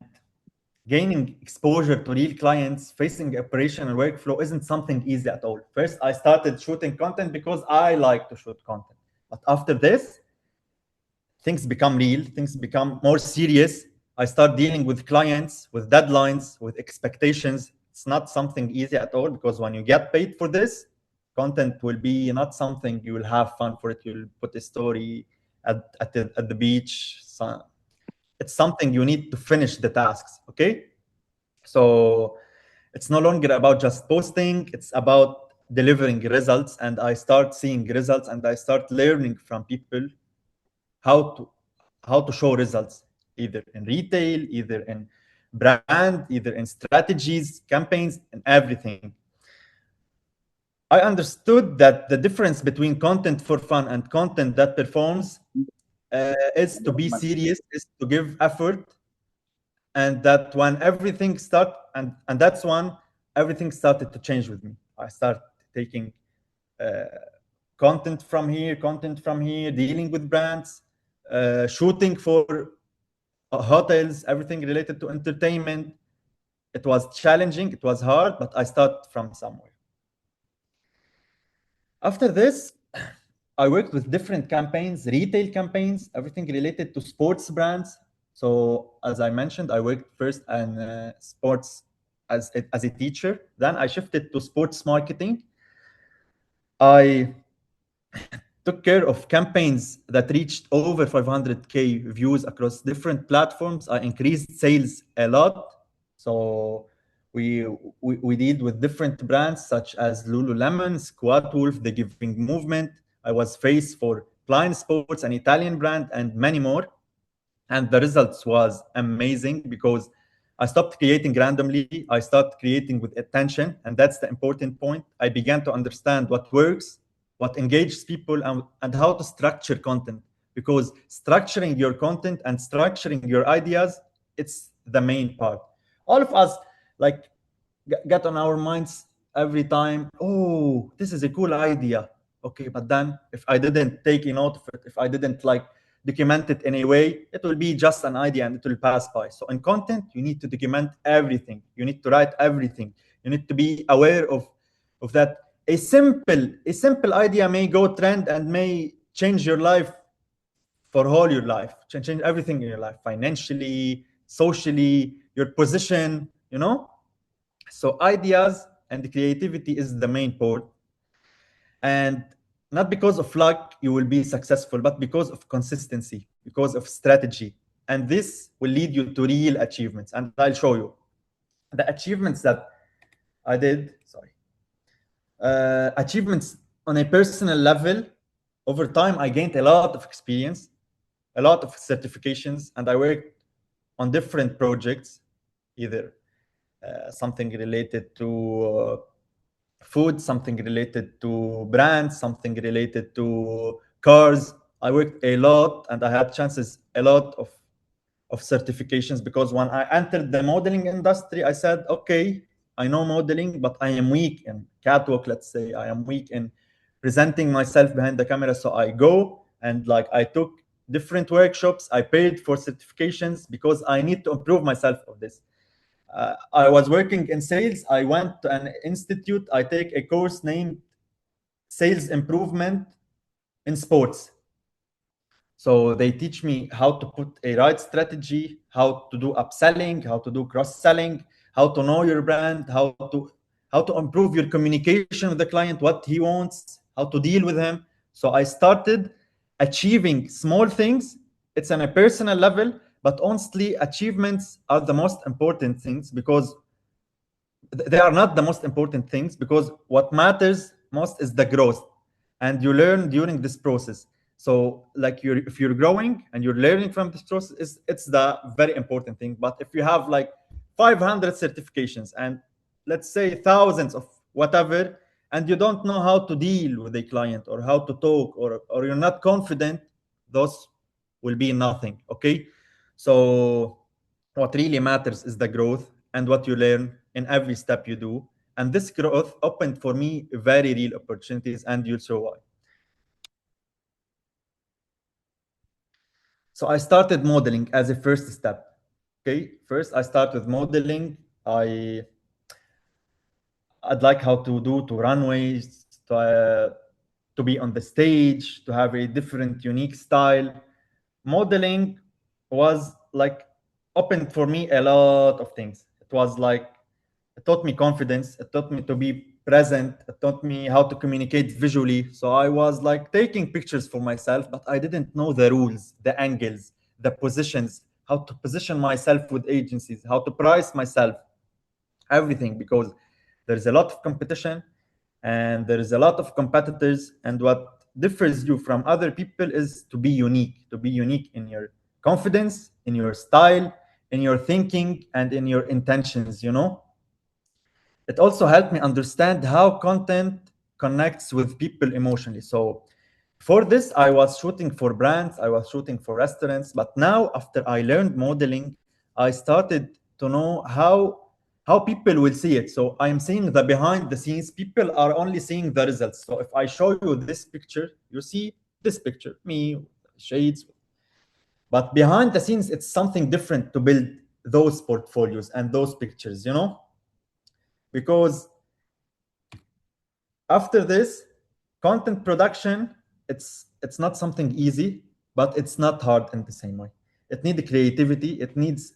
gaining exposure to real clients facing operational workflow isn't something easy at all. First, I started shooting content because I like to shoot content. But after this, things become real, things become more serious. I start dealing with clients, with deadlines, with expectations. It's not something easy at all because when you get paid for this, content will be not something you will have fun for it. You'll put a story at the beach. So it's something you need to finish the tasks, okay? So it's no longer about just posting, it's about delivering results. And I start seeing results and I start learning from people how to show results, either in retail, either in brand, either in strategies, campaigns, and everything. I understood that the difference between content for fun and content that performs is to be serious, is to give effort, and that when everything and that's when everything started to change with me. I started taking content from here, dealing with brands, shooting for hotels, everything related to entertainment. It was challenging, it was hard, but I started from somewhere. After this, I worked with different campaigns, retail campaigns, everything related to sports brands. So as I mentioned, I worked first in sports as a teacher. Then I shifted to sports marketing. I took care of campaigns that reached over 500K views across different platforms. I increased sales a lot. So we deal with different brands such as Lululemon, Squat Wolf, The Giving Movement. I was face for Blind Sports, an Italian brand, and many more. And the results was amazing because I stopped creating randomly. I started creating with attention, and that's the important point. I began to understand what works, what engages people, and how to structure content. Because structuring your content and structuring your ideas, it's the main part. All of us like get on our minds every time, oh, this is a cool idea. Okay, but then if I didn't take a note of it, if I didn't like document it in a way, it will be just an idea and it will pass by. So in content, you need to document everything. You need to write everything. You need to be aware of that. A simple idea may go trend and may change your life for all your life, change everything in your life, financially, socially, your position, you know? So ideas and creativity is the main part. And not because of luck you will be successful, but because of consistency, because of strategy. And this will lead you to real achievements. And I'll show you the achievements that I did. Sorry. Achievements on a personal level. Over time, I gained a lot of experience, a lot of certifications, and I worked on different projects, either something related to food, something related to brands, something related to cars. I worked a lot and I had chances, a lot of certifications, because when I entered the modeling industry, I said, okay, I know modeling, but I am weak in catwalk, let's say. I am weak in presenting myself behind the camera. So I go and like I took different workshops. I paid for certifications because I need to improve myself of this. I was working in sales. I went to an institute. I take a course named Sales Improvement in Sports. So they teach me how to put a right strategy, how to do upselling, how to do cross-selling, how to know your brand, how to improve your communication with the client, what he wants, how to deal with him. So I started achieving small things. It's on a personal level, but honestly, achievements are the most important things, because they are not the most important things, because what matters most is the growth, and you learn during this process. So like if you're growing and you're learning from this process, it's the very important thing. But if you have like 500 certifications and let's say thousands of whatever, and you don't know how to deal with a client or how to talk, or you're not confident, those will be nothing. Okay, so what really matters is the growth and what you learn in every step you do. And this growth opened for me very real opportunities, and you'll show why. So I started modeling as a first step. Okay, first I start with modeling. I'd like how to runways, to be on the stage, to have a different, unique style. Modeling was like opened for me a lot of things. It was like, it taught me confidence. It taught me to be present. It taught me how to communicate visually. So I was like taking pictures for myself, but I didn't know the rules, the angles, the positions, how to position myself with agencies, how to price myself, everything, because there's a lot of competition and there is a lot of competitors. And what differs you from other people is to be unique in your confidence, in your style, in your thinking, and in your intentions, you know? It also helped me understand how content connects with people emotionally. So For this, I was shooting for brands, I was shooting for restaurants, but now after I learned modeling, I started to know how people will see it. So I'm seeing the behind the scenes. People are only seeing the results. So if I show you this picture, you see this picture, me, shades. But behind the scenes, it's something different to build those portfolios and those pictures, you know? Because after this, content production, it's not something easy, but it's not hard in the same way. It needs creativity. It needs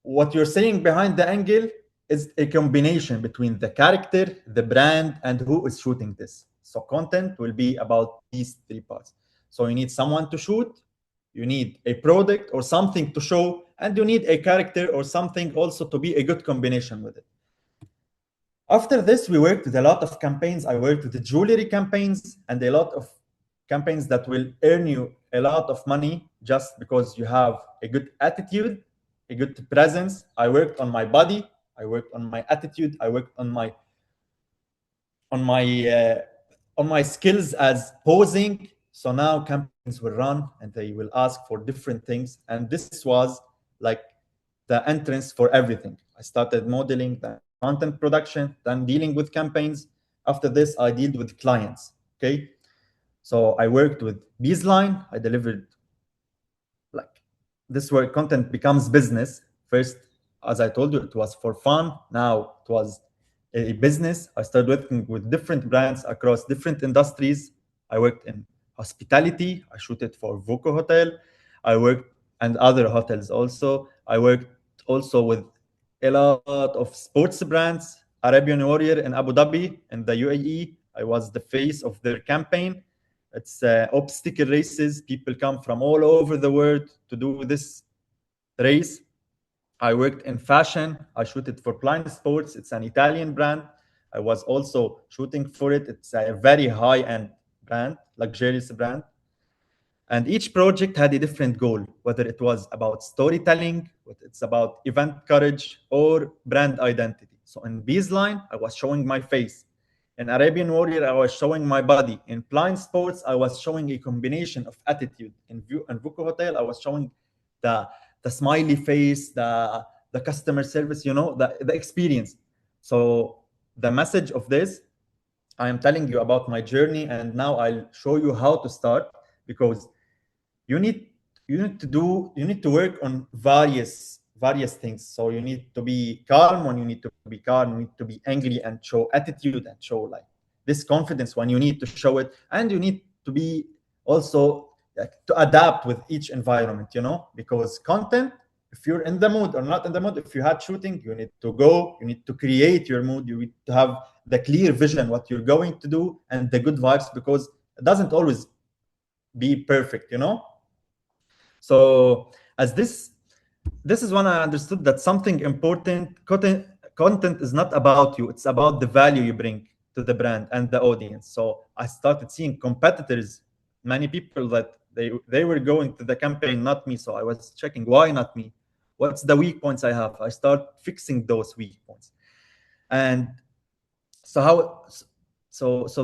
what you're saying behind the angle is a combination between the character, the brand, and who is shooting this. So content will be about these three parts. So you need someone to shoot, you need a product or something to show, and you need a character or something also to be a good combination with it. After this, we worked with a lot of campaigns. I worked with the jewelry campaigns and a lot of campaigns that will earn you a lot of money just because you have a good attitude, a good presence. I worked on my body, I worked on my attitude, I worked on my skills as posing. So now campaigns will run and they will ask for different things, and this was like the entrance for everything. I started modeling, then content production, then dealing with campaigns. After this, I dealt with clients. Okay, so I worked with Beesline. I delivered like this where content becomes business. First, as I told you, it was for fun. Now it was a business. I started working with different brands across different industries. I worked in hospitality. I shoot it for Voco Hotel. I worked and other hotels also. I worked also with a lot of sports brands. Arabian Warrior in Abu Dhabi in the UAE. I was the face of their campaign. It's obstacle races. People come from all over the world to do this race. I worked in fashion. I shoot it for Blind Sports. It's an Italian brand. I was also shooting for it. It's a very high-end brand, luxurious brand. And each project had a different goal, whether it was about storytelling, whether it's about event coverage, or brand identity. So in Beesline, I was showing my face. In Arabian Warrior, I was showing my body. In Blind Sports, I was showing a combination of attitude. In Vuko Hotel, I was showing the smiley face, the customer service, you know, the experience. So the message of this, I am telling you about my journey, and now I'll show you how to start, because you need to work on various things. So you need to be calm when you need to be calm, you need to be angry and show attitude and show like this confidence when you need to show it, and you need to be also like, to adapt with each environment, you know, because content, if you're in the mood or not in the mood, if you had shooting, you need to go, you need to create your mood, you need to have the clear vision what you're going to do and the good vibes, because it doesn't always be perfect, you know. So as this is when I understood that something important, content is not about you, it's about the value you bring to the brand and the audience. So I started seeing competitors, many people that they were going to the campaign, not me. So I was checking, why not me? What's the weak points I have? I start fixing those weak points. And so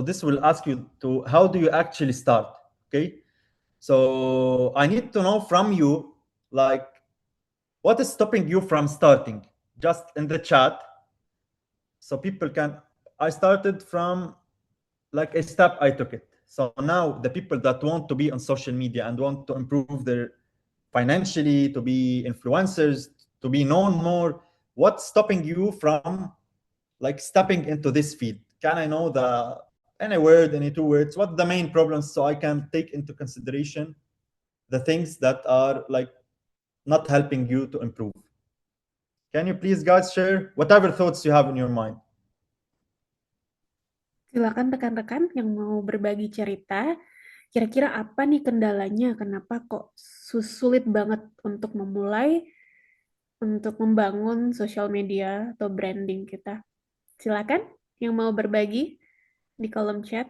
this will ask you to, how do you actually start? Okay, so I need to know from you, like, what is stopping you from starting? Just in the chat, so people can. I started from like a step I took it. So now the people that want to be on social media and want to improve their financially, to be influencers, to be known more, what's stopping you from like stepping into this field? Can I know any word, any two words? What the main problems, so I can take into consideration the things that are like not helping you to improve. Can you please guys share whatever thoughts you have in your mind? Silakan rekan-rekan yang mau berbagi cerita, kira-kira apa nih kendalanya? Kenapa kok sulit banget untuk memulai, untuk membangun sosial media atau branding kita? Silakan yang mau berbagi di kolom chat.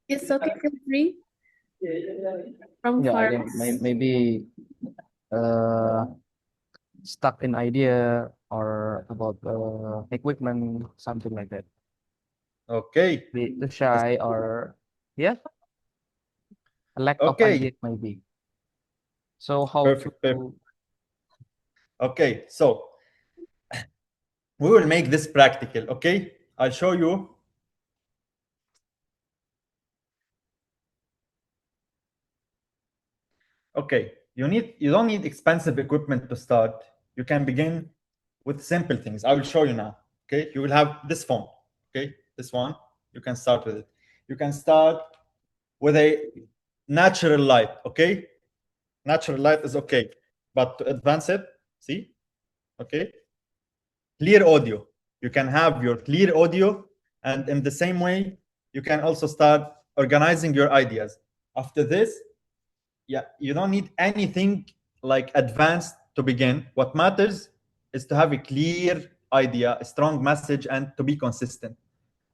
It's okay, feel free. From Yeah, I Faraz. think maybe stuck in idea or about equipment, something like that. Okay. Be too shy or yeah, a lack of Okay. idea maybe. So how Perfect. to Okay. So we will make this practical. Okay. I'll show you. Okay. You don't need expensive equipment to start. You can begin with simple things. I will show you now. Okay. You will have this phone. Okay. This one. You can start with it. You can start with a natural light. Okay. Natural light is okay. But to advance it, see? Okay. Clear audio. You can have your clear audio, and in the same way, you can also start organizing your ideas. After this, yeah, you don't need anything like advanced to begin. What matters is to have a clear idea, a strong message, and to be consistent.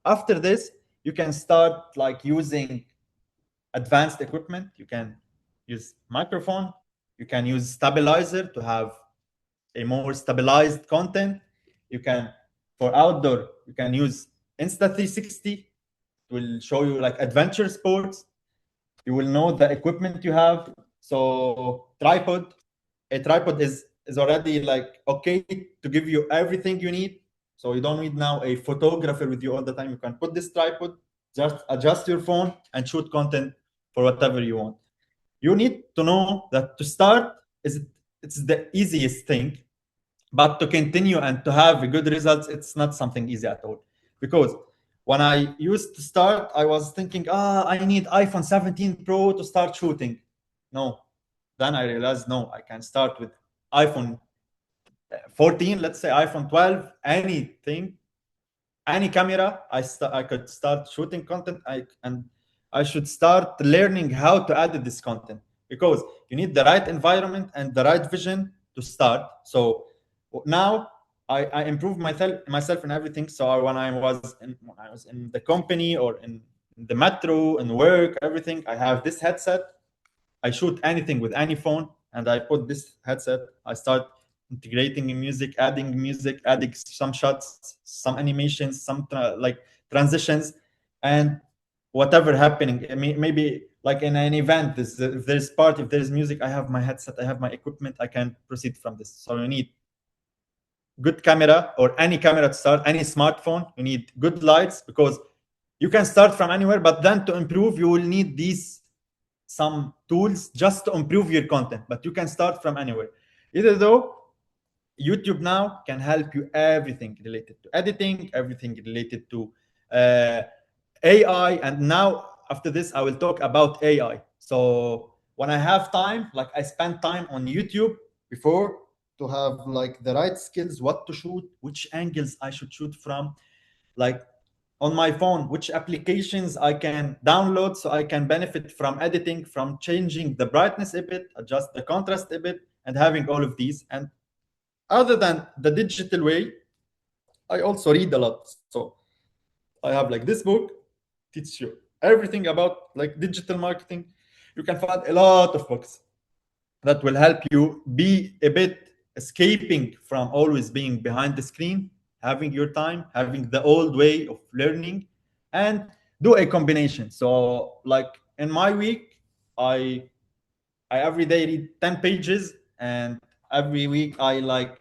After this, you can start like using advanced equipment. You can use microphone. You can use stabilizer to have a more stabilized content. You can, for outdoor, you can use Insta360. It will show you like adventure sports. You will know the equipment you have. So tripod, a tripod is already like okay to give you everything you need. So you don't need now a photographer with you all the time. You can put this tripod, just adjust your phone and shoot content for whatever you want. You need to know that to start it's the easiest thing, but to continue and to have good results, it's not something easy at all. Because when I used to start, I was thinking, I need iPhone 17 Pro to start shooting. No. Then I realized, no, I can start with iPhone 14, let's say iPhone 12, anything, any camera. I could start shooting content. And I should start learning how to edit this content, because you need the right environment and the right vision to start. So now I improved myself in everything. So when I was in the company or in the metro and work, everything, I have this headset. I shoot anything with any phone, and I put this headset. I start integrating music, adding some shots, some animations, some like transitions, and whatever happening. Maybe like in an event, if there's part, if there's music, I have my headset, I have my equipment, I can proceed from this. So you need good camera, or any camera to start, any smartphone. You need good lights, because you can start from anywhere, but then to improve, you will need some tools just to improve your content, but you can start from anywhere. Either though, YouTube now can help you everything related to editing, everything related to AI. And now after this, I will talk about AI. So when I have time, like I spend time on YouTube before to have like the right skills, what to shoot, which angles I should shoot from, like on my phone, which applications I can download so I can benefit from editing, from changing the brightness a bit, adjust the contrast a bit, and having all of these. And other than the digital way, I also read a lot. So I have like this book, teaches you everything about like digital marketing. You can find a lot of books that will help you be a bit escaping from always being behind the screen, having your time, having the old way of learning, and do a combination. So like in my week, I every day read 10 pages, and every week I like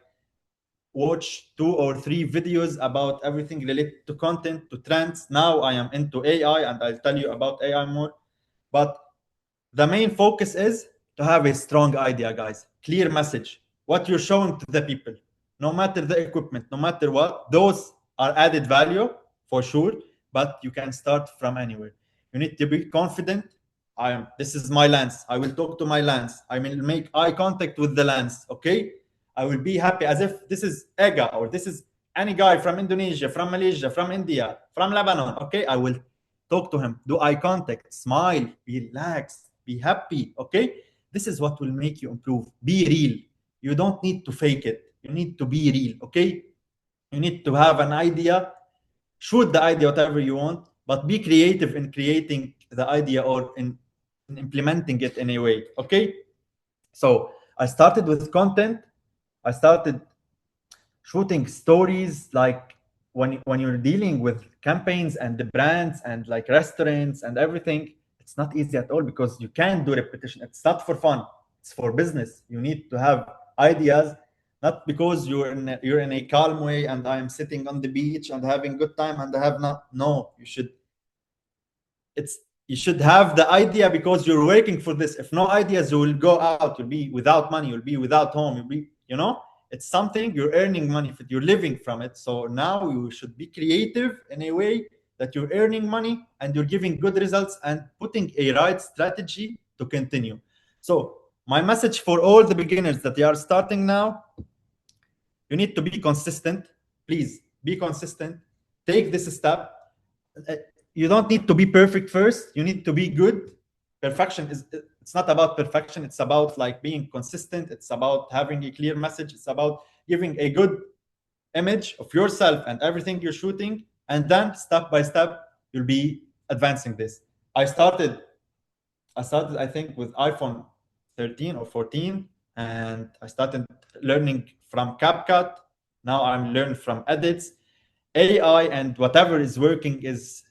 watch 2 or 3 videos about everything related to content, to trends. Now I am into AI, and I'll tell you about AI more. But the main focus is to have a strong idea, guys. Clear message. What you're showing to the people, no matter the equipment, no matter what, those are added value for sure. But you can start from anywhere. You need to be confident. This is my lens. I will talk to my lens. I will make eye contact with the lens. Okay. I will be happy as if this is Ega, or this is any guy from Indonesia, from Malaysia, from India, from Lebanon. Okay. I will talk to him, do eye contact, smile, be relaxed, be happy. Okay. This is what will make you improve. Be real. You don't need to fake it. You need to be real. Okay. You need to have an idea, shoot the idea, whatever you want, but be creative in creating the idea, or in implementing it in a way. Okay, so I started with content. I started shooting stories. Like when you're dealing with campaigns and the brands and like restaurants and everything, it's not easy at all, because you can't do repetition. It's not for fun, it's for business. You need to have ideas, not because you're in a calm way and I'm sitting on the beach and having good time and I have not. No, you should have the idea because you're working for this. If no ideas, you will go out, you'll be without money, you'll be without home, you'll be, it's something you're earning money for, you're living from it. So now you should be creative in a way that you're earning money and you're giving good results and putting a right strategy to continue. So my message for all the beginners that they are starting now, you need to be consistent. Please be consistent. Take this step. You don't need to be perfect first. You need to be good. It's not about perfection. It's about like being consistent. It's about having a clear message. It's about giving a good image of yourself and everything you're shooting. And then step by step, you'll be advancing this. I started, I think, with iPhone 13 or 14, and I started learning from CapCut. Now I'm learning from edits. AI and whatever is working is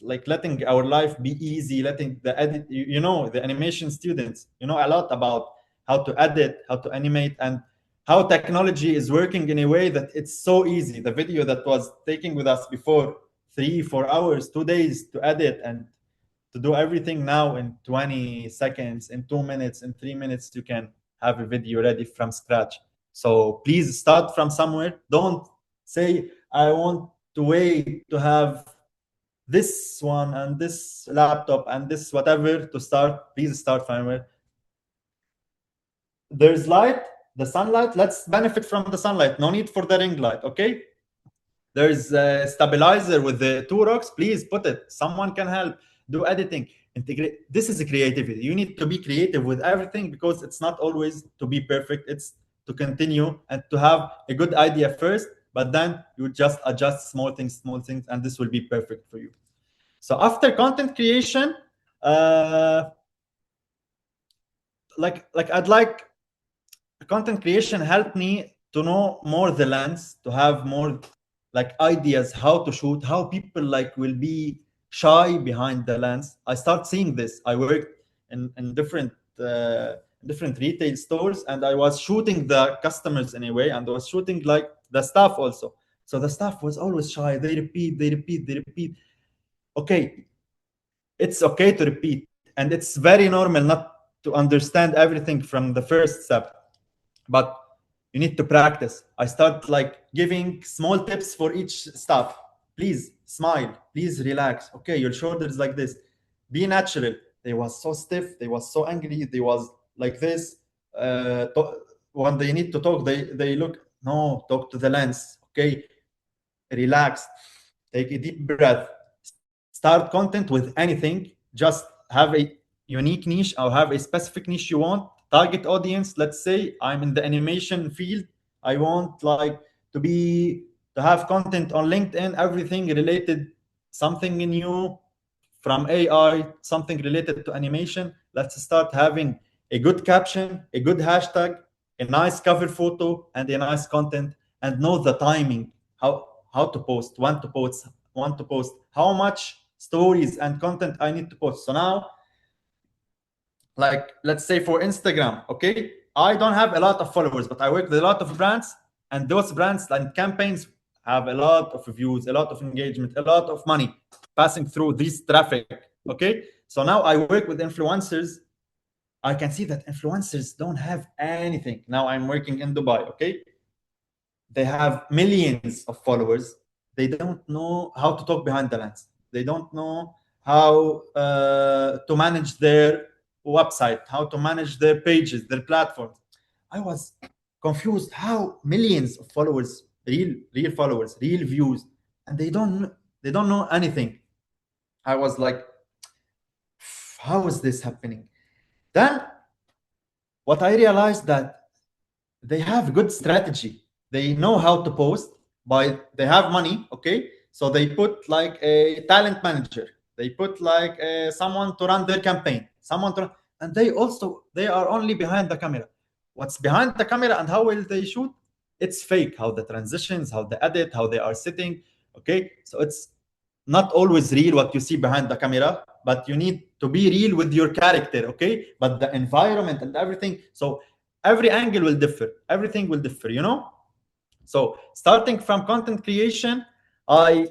like letting our life be easy, letting the edit, the animation students, a lot about how to edit, how to animate, and how technology is working in a way that it's so easy. The video that was taking with us before 3-4 hours, 2 days to edit and to do everything, now in 20 seconds, in 2 minutes, in 3 minutes, you can have a video ready from scratch. So please start from somewhere. Don't say, I want to wait to have this one and this laptop and this whatever to start. Please start somewhere. There's light, the sunlight. Let's benefit from the sunlight. No need for the ring light. Okay. There's a stabilizer with the 2 rocks. Please put it. Someone can help. Do editing. Integrate. This is a creativity. You need to be creative with everything, because it's not always to be perfect. It's to continue and to have a good idea first, but then you just adjust small things, and this will be perfect for you. So after content creation, I'd like content creation helped me to know more the lens, to have more like ideas how to shoot, how people like will be shy behind the lens. I start seeing this. I worked in different retail stores, and I was shooting the customers in a way, and I was shooting like the staff also. So the staff was always shy. They repeat. Okay, it's okay to repeat, and it's very normal not to understand everything from the first step, but you need to practice. I start like giving small tips for each staff. Please smile, please relax. Okay, your shoulders like this, be natural. They was so stiff, they was so angry, they was like this. When they need to talk, they look, no, talk to the lens. Okay, relax, take a deep breath. Start content with anything. Just have a unique niche or have a specific niche you want. Target audience. Let's say I'm in the animation field. I want like to have content on LinkedIn, everything related, something new from AI, something related to animation. Let's start having a good caption, a good hashtag, a nice cover photo, and a nice content, and know the timing, how to post, when to post, how much stories and content I need to post. So now, like, let's say for Instagram, okay, I don't have a lot of followers, but I work with a lot of brands, and those brands and campaigns have a lot of views, a lot of engagement, a lot of money passing through this traffic. Okay, so now I work with influencers. I can see that influencers don't have anything. Now I'm working in Dubai. Okay, they have millions of followers. They don't know how to talk behind the lens. They don't know how to manage their website, how to manage their pages, their platforms. I was confused. How millions of followers, real followers, real views, and they don't know anything. I was like, how is this happening? Then what I realized, that they have good strategy. They know how to post, they have money. Okay, so they put like a talent manager. They put like someone to run their campaign, and they are only behind the camera. What's behind the camera and how will they shoot? It's fake. How the transitions, how the edit, how they are sitting. Okay, so it's not always real what you see behind the camera, but you need to be real with your character. Okay, but the environment and everything. So every angle will differ. Everything will differ. So starting from content creation, I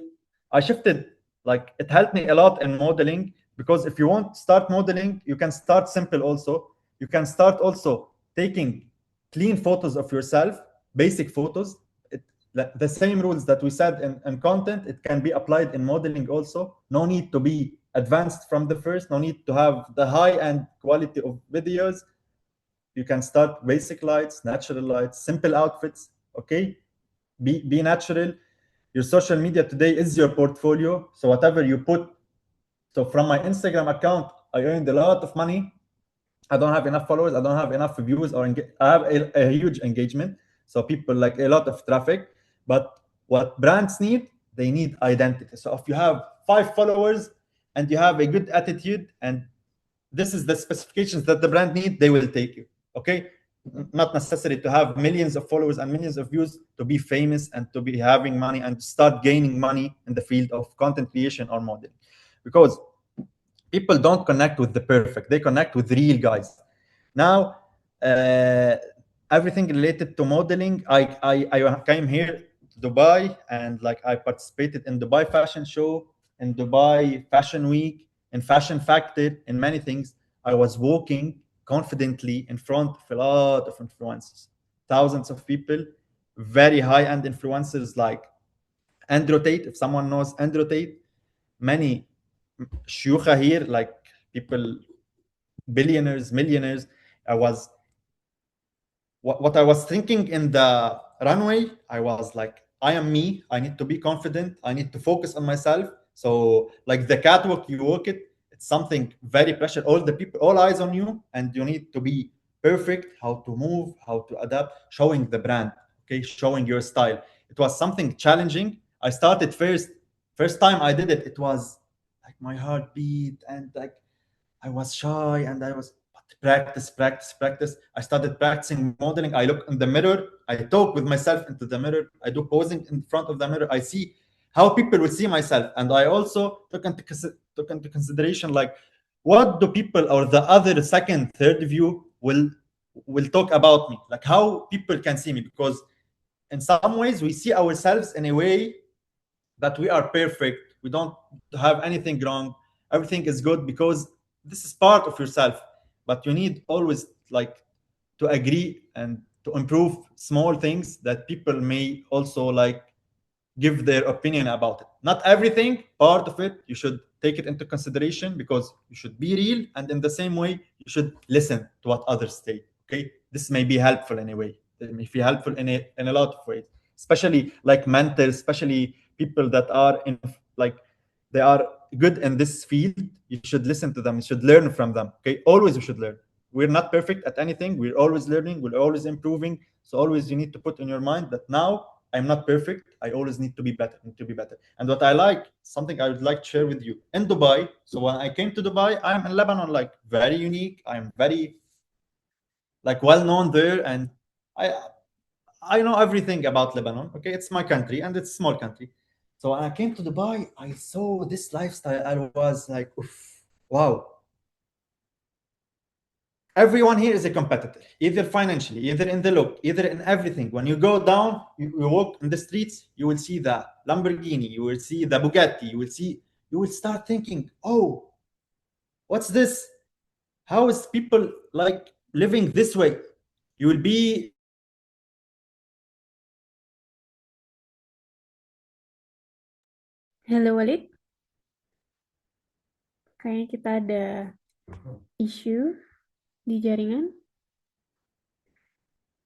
shifted, like it helped me a lot in modeling, because if you want to start modeling, you can start simple also. You can start also taking clean photos of yourself, basic photos. The same rules that we said in content, it can be applied in modeling also. No need to be advanced from the first, no need to have the high-end quality of videos. You can start basic lights, natural lights, simple outfits. Okay, be natural. Your social media today is your portfolio. So whatever you put. So from my Instagram account, I earned a lot of money. I don't have enough followers. I don't have enough views, or I have a huge engagement. So people like a lot of traffic. But what brands need, they need identity. So if you have 5 followers and you have a good attitude, and this is the specifications that the brand need, they will take you. Okay, not necessary to have millions of followers and millions of views to be famous and to be having money and start gaining money in the field of content creation or modeling, because people don't connect with the perfect, they connect with real guys. Now everything related to modeling, I came here to Dubai, and like I participated in Dubai Fashion Show, in Dubai Fashion Week, in Fashion Factor, in many things. I was walking confidently in front of a lot of influencers, thousands of people, very high-end influencers like Andrew Tate. If someone knows Andrew Tate, many shuyukha here, like people, billionaires, millionaires. What I was thinking in the runway, I was like, I am me. I need to be confident. I need to focus on myself. So like the catwalk, you walk it, it's something very pressure. All the people, all eyes on you, and you need to be perfect. How to move, how to adapt, showing the brand. Okay, showing your style. It was something challenging. I started first time I did it. It was like my heart beat, and like I was shy, and I was practice. I started practicing modeling. I look in the mirror. I talk with myself into the mirror. I do posing in front of the mirror. I see how people will see myself, and I also took into consideration like what do people or the other second, third view will talk about me, like how people can see me, because in some ways we see ourselves in a way that we are perfect. We don't have anything wrong. Everything is good, because this is part of yourself. But you need always like to agree and to improve small things that people may also like give their opinion about it. Not everything, part of it, you should take it into consideration, because you should be real, and in the same way, you should listen to what others say. Okay, this may be helpful in a way. It may be helpful in a lot of ways, especially like mentors, especially people that are in like they are good in this field. You should listen to them. You should learn from them. Okay, always we should learn. We're not perfect at anything. We're always learning. We're always improving. So always you need to put in your mind that now I'm not perfect. I always need to be better. And what I like, something I would like to share with you in Dubai. So when I came to Dubai, I'm in Lebanon, like very unique. I'm very like well known there, and I know everything about Lebanon. Okay, it's my country and it's a small country. So when I came to Dubai, I saw this lifestyle. I was like, oof, wow. Everyone here is a competitor, either financially, either in the look, either in everything. When you go down, you walk in the streets, you will see the Lamborghini, you will see the Bugatti, you will start thinking, oh, what's this? How is people like living this way? You will be Halo Walid, kayaknya kita ada issue di jaringan.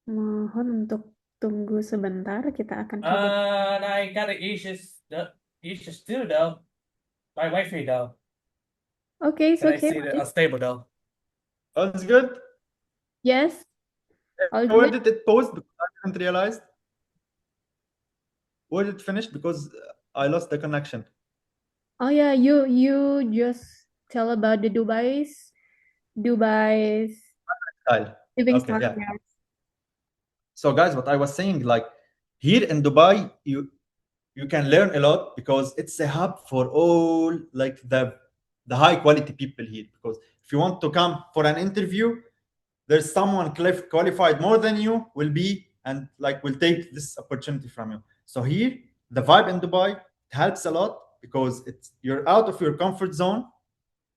Mohon untuk tunggu sebentar, kita akan coba. I got issues too though. My Wi-Fi though. Okay, it's Can I okay. see the unstable though? all's good. Yes, all Where good. did it pause? Because I didn't realize. Where did it finish? Because I lost the connection. Oh yeah, you just tell about the Dubai's Style. living Okay, style. yeah. Yeah. So guys, what I was saying, like here in Dubai, you can learn a lot because it's a hub for all like the high quality people here. Because if you want to come for an interview, there's someone qualified more than you will be and like will take this opportunity from you. So here, the vibe in Dubai helps a lot because it's you're out of your comfort zone,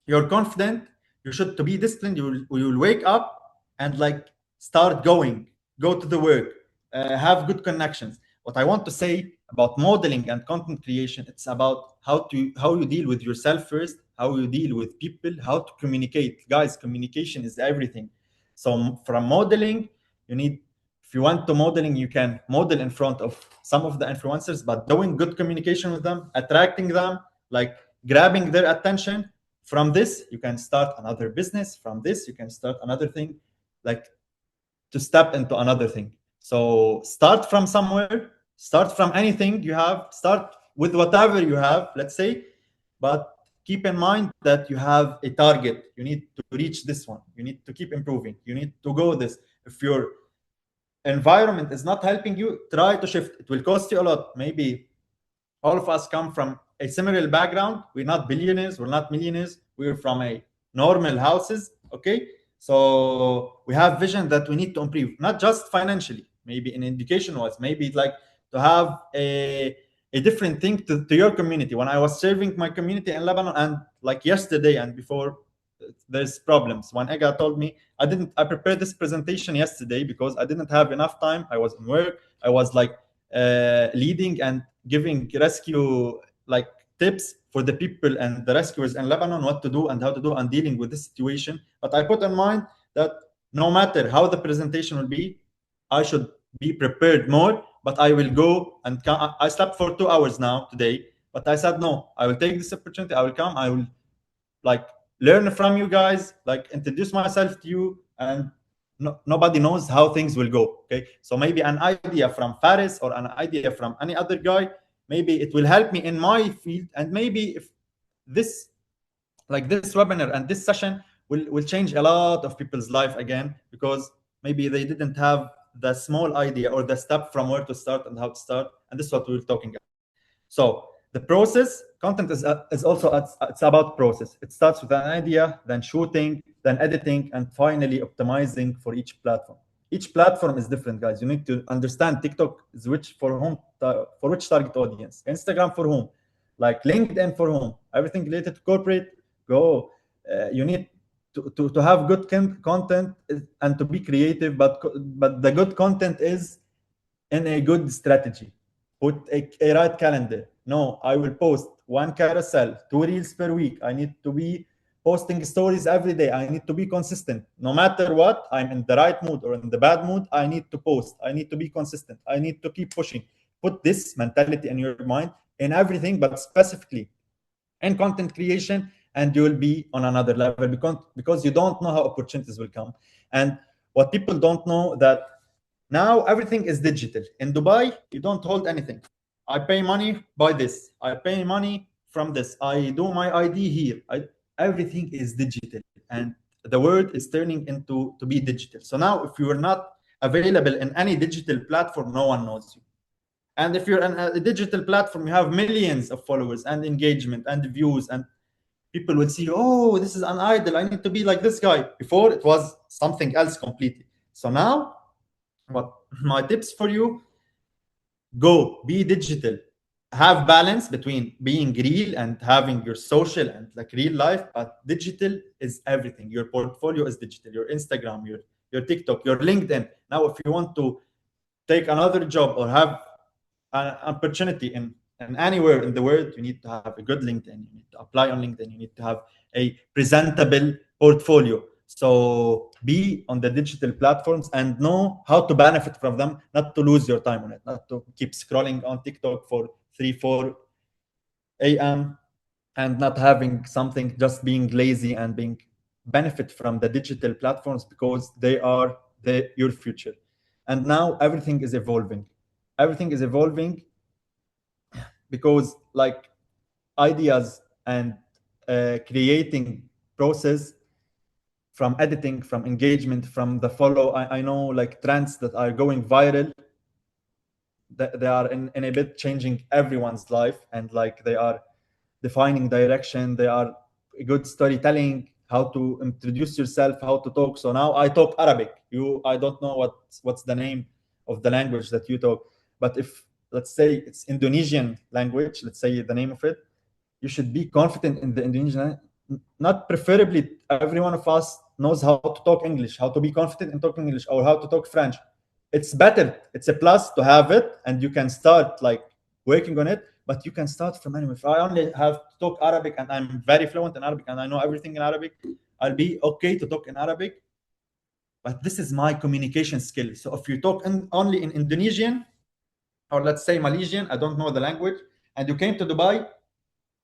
you're confident, you should to be disciplined, you will wake up and like start going, go to the work, have good connections. What I want to say about modeling and content creation, it's about how you deal with yourself first, how you deal with people, how to communicate. Guys, communication is everything. So from modeling, you need, if you want to modeling, you can model in front of some of the influencers, but doing good communication with them, attracting them, like grabbing their attention. From this, you can start another business. From this, you can start another thing, like to step into another thing. So start from somewhere, start from anything you have, start with whatever you have, let's say, but keep in mind that you have a target. You need to reach this one. You need to keep improving. You need to go this. If your environment is not helping you, try to shift. It will cost you a lot. Maybe all of us come from a similar background. We're not billionaires, we're not millionaires, we're from a normal houses. Okay, so we have vision that we need to improve, not just financially, maybe in education wise, maybe like to have a different thing to your community. When I was serving my community in Lebanon, and like yesterday and before, there's problems. When Ega told me, I prepared this presentation yesterday because I didn't have enough time. I was in work. I was like leading and giving rescue like tips for the people and the rescuers in Lebanon, what to do and how to do and dealing with this situation. But I put in mind that no matter how the presentation will be, I should be prepared more. But I will go and come. I slept for 2 hours now today, but I said no. I will take this opportunity. I will come. I will like learn from you guys, like introduce myself to you, and nobody knows how things will go. Okay, so maybe an idea from Faris or an idea from any other guy, maybe it will help me in my field, and maybe if this like this webinar and this session will change a lot of people's life again, because maybe they didn't have the small idea or the step from where to start and how to start, and this is what we're talking about. So the process, content is also, it's about process. It starts with an idea, then shooting, then editing, and finally optimizing for each platform. Each platform is different, guys. You need to understand TikTok is which for whom, for which target audience. Instagram for whom, like LinkedIn for whom. Everything related to corporate, go. You need to have good content and to be creative, but the good content is in a good strategy. Put a right calendar. No, I will post one carousel, 2 reels per week. I need to be posting stories every day. I need to be consistent. No matter what, I'm in the right mood or in the bad mood, I need to post. I need to be consistent. I need to keep pushing. Put this mentality in your mind in everything, but specifically in content creation, and you will be on another level, because you don't know how opportunities will come. And what people don't know, that now everything is digital. In Dubai, you don't hold anything. I pay money by this. I pay money from this. I do my ID here. Everything is digital, and the world is turning into to be digital. So now, if you are not available in any digital platform, no one knows you. And if you're on a digital platform, you have millions of followers and engagement and views, and people will see, oh, this is an idol. I need to be like this guy. Before, it was something else completely. So now, what my tips for you: go be digital, have balance between being real and having your social and like real life, but digital is everything. Your portfolio is digital, your Instagram, your TikTok, your LinkedIn. Now, if you want to take another job or have an opportunity in anywhere in the world, you need to have a good LinkedIn. You need to apply on LinkedIn. You need to have a presentable portfolio. So be on the digital platforms and know how to benefit from them, not to lose your time on it, not to keep scrolling on TikTok for 3-4 a.m. and not having something, just being lazy, and being benefit from the digital platforms, because they are your future. And now everything is evolving. Everything is evolving because like ideas and creating process, from editing, from engagement, from the follow. I know like trends that are going viral, that they are in a bit changing everyone's life, and like they are defining direction. They are good storytelling, how to introduce yourself, how to talk. So now I talk Arabic. I don't know what's the name of the language that you talk, but if let's say it's Indonesian language, let's say the name of it, you should be confident in the Indonesian. Not preferably every one of us knows how to talk English, how to be confident in talking English, or how to talk French. It's better. It's a plus to have it, and you can start like working on it. But you can start from anywhere. If I only have to talk Arabic and I'm very fluent in Arabic and I know everything in Arabic, I'll be okay to talk in Arabic. But this is my communication skill. So if you talk only in Indonesian, or let's say Malaysian, I don't know the language, and you came to Dubai,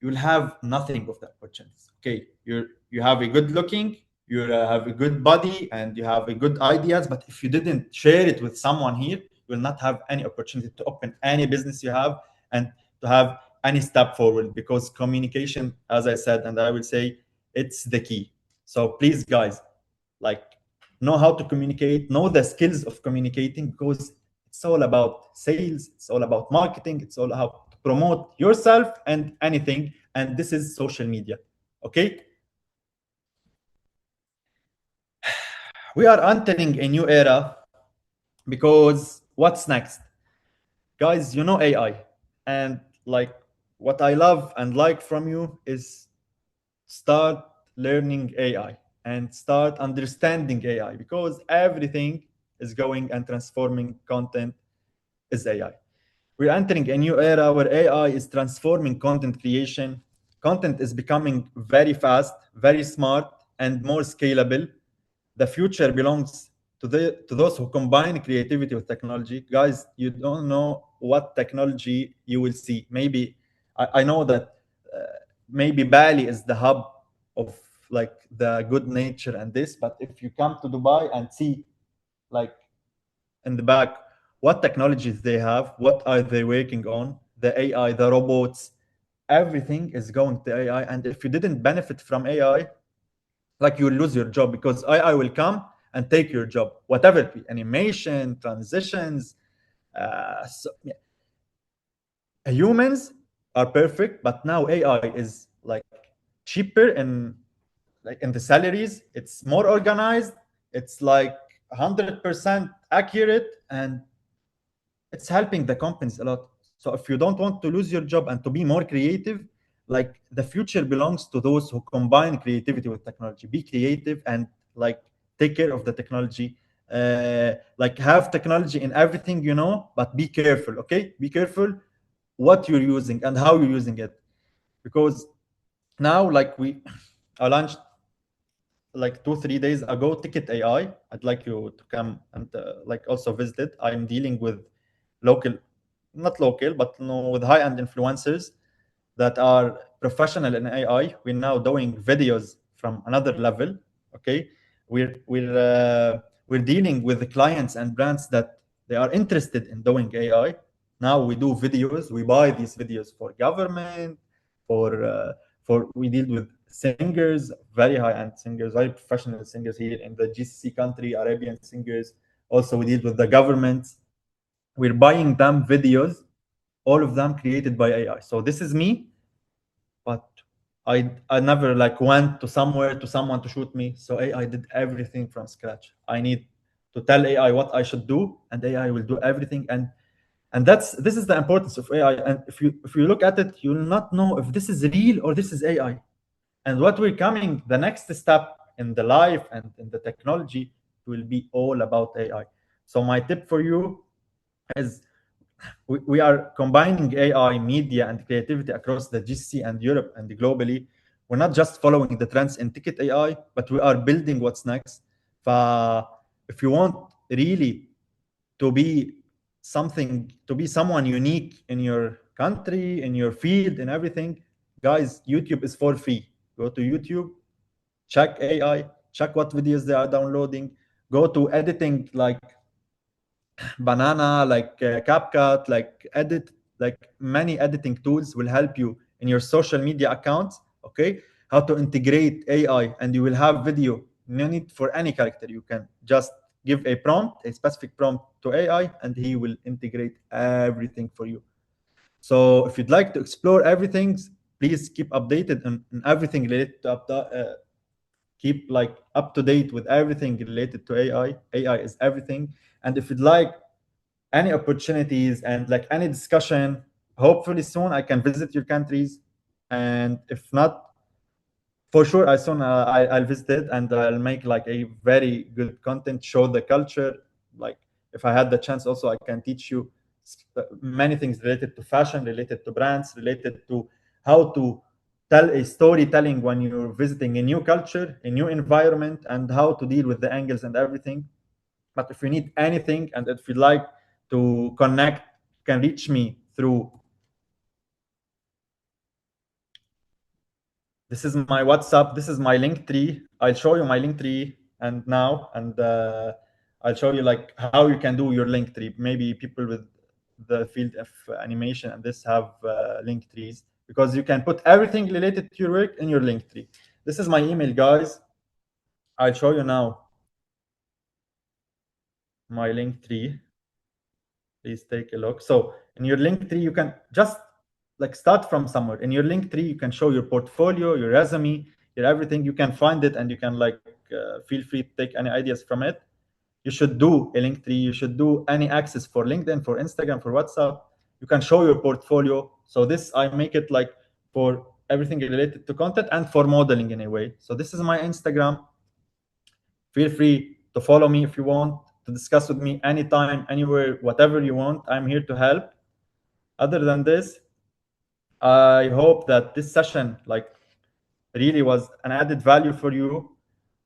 you will have nothing of the opportunities. Okay, you have a good looking, you have a good body, and you have a good ideas. But if you didn't share it with someone here, you will not have any opportunity to open any business you have and to have any step forward, because communication, as I said, and I will say, it's the key. So please, guys, like, know how to communicate, know the skills of communicating, because it's all about sales, it's all about marketing, it's all how to promote yourself and anything. And this is social media. Okay, we are entering a new era, because what's next, guys? You know, AI, and like what I love and like from you is start learning AI and start understanding AI, because everything is going and transforming. Content is AI. We're entering a new era where AI is transforming content creation. Content is becoming very fast, very smart, and more scalable. The future belongs to those who combine creativity with technology. Guys, you don't know what technology you will see. Maybe I know that maybe Bali is the hub of like the good nature and this, but if you come to Dubai and see like in the back what technologies they have, what are they working on, the AI, the robots, everything is going to AI. And if you didn't benefit from AI, like you will lose your job, because AI will come and take your job, whatever it be, animation, transitions. So, yeah. Humans are perfect, but now AI is like cheaper and like in the salaries, it's more organized, it's like 100% accurate, and it's helping the companies a lot. So if you don't want to lose your job and to be more creative, like the future belongs to those who combine creativity with technology. Be creative and like take care of the technology. Like have technology in everything, you know, but be careful. Okay, be careful what you're using and how you're using it, because now like I launched like 2-3 days ago Ticket AI. I'd like you to come and like also visit it. I'm dealing with local, not local, but with high-end influencers that are professional in AI. We're now doing videos from another level. Okay, we're dealing with the clients and brands that they are interested in doing AI. Now we do videos. We buy these videos for government, for we deal with singers, very high-end singers, very professional singers here in the GCC country, Arabian singers. Also, we deal with the governments. We're buying them videos, all of them created by AI. So this is me, but I never like went to somewhere to someone to shoot me. So AI did everything from scratch. I need to tell AI what I should do, and AI will do everything. And this is the importance of AI. And if you look at it, you'll not know if this is real or this is AI. And what we're coming, the next step in the life and in the technology will be all about AI. So my tip for you is we are combining AI, media, and creativity across the GCC and Europe and globally. We're not just following the trends in Ticket AI, but we are building what's next. If you want really to be someone unique in your country, in your field, in everything, guys, YouTube is for free. Go to YouTube, check AI, check what videos they are downloading, go to editing like Banana, like CapCut, like Edit, like many editing tools will help you in your social media accounts. okay? How to integrate AI, and you will have video. No need for any character. You can just give a prompt, a specific prompt to AI, and he will integrate everything for you. So if you'd like to explore everything, please keep updated on everything related to keep like up to date with everything related to AI. AI is everything. And if you'd like any opportunities and like any discussion, hopefully soon I can visit your countries. And if not, for sure, I soon I'll visit it, and I'll make like a very good content, show the culture. Like if I had the chance, also I can teach you many things related to fashion, related to brands, related to how to tell a storytelling when you're visiting a new culture, a new environment, and how to deal with the angles and everything. But if you need anything, and if you like to connect, you can reach me through. This is my WhatsApp. This is my Linktree. I'll show you my Linktree and I'll show you like how you can do your Linktree. Maybe people with the field of animation and this have Linktrees, because you can put everything related to your work in your Linktree. This is my email, guys. I'll show you now my Linktree. Please take a look. So in your Linktree, you can just like start from somewhere. In your Linktree, you can show your portfolio, your resume, your everything. You can find it, and you can like feel free to take any ideas from it. You should do a Linktree. You should do any access for LinkedIn, for Instagram, for WhatsApp. You can show your portfolio. So this, I make it like for everything related to content and for modeling in a way. So this is my Instagram. Feel free to follow me if you want, to discuss with me anytime, anywhere, whatever you want. I'm here to help. Other than this, I hope that this session like really was an added value for you.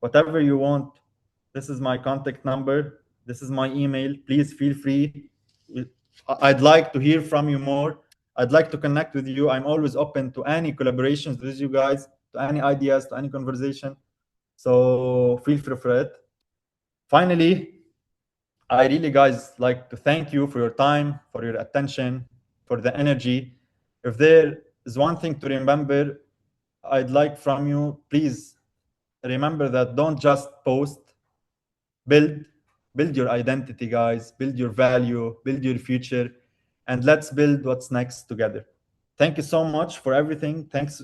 Whatever you want, this is my contact number. This is my email. Please feel free. I'd like to hear from you more. I'd like to connect with you. I'm always open to any collaborations with you guys, to any ideas, to any conversation. So feel free for it. Finally, I really, guys, like to thank you for your time, for your attention, for the energy. If there is one thing to remember, I'd like from you, please remember that don't just post, build your identity, guys, build your value, build your future, and let's build what's next together. Thank you so much for everything. Thanks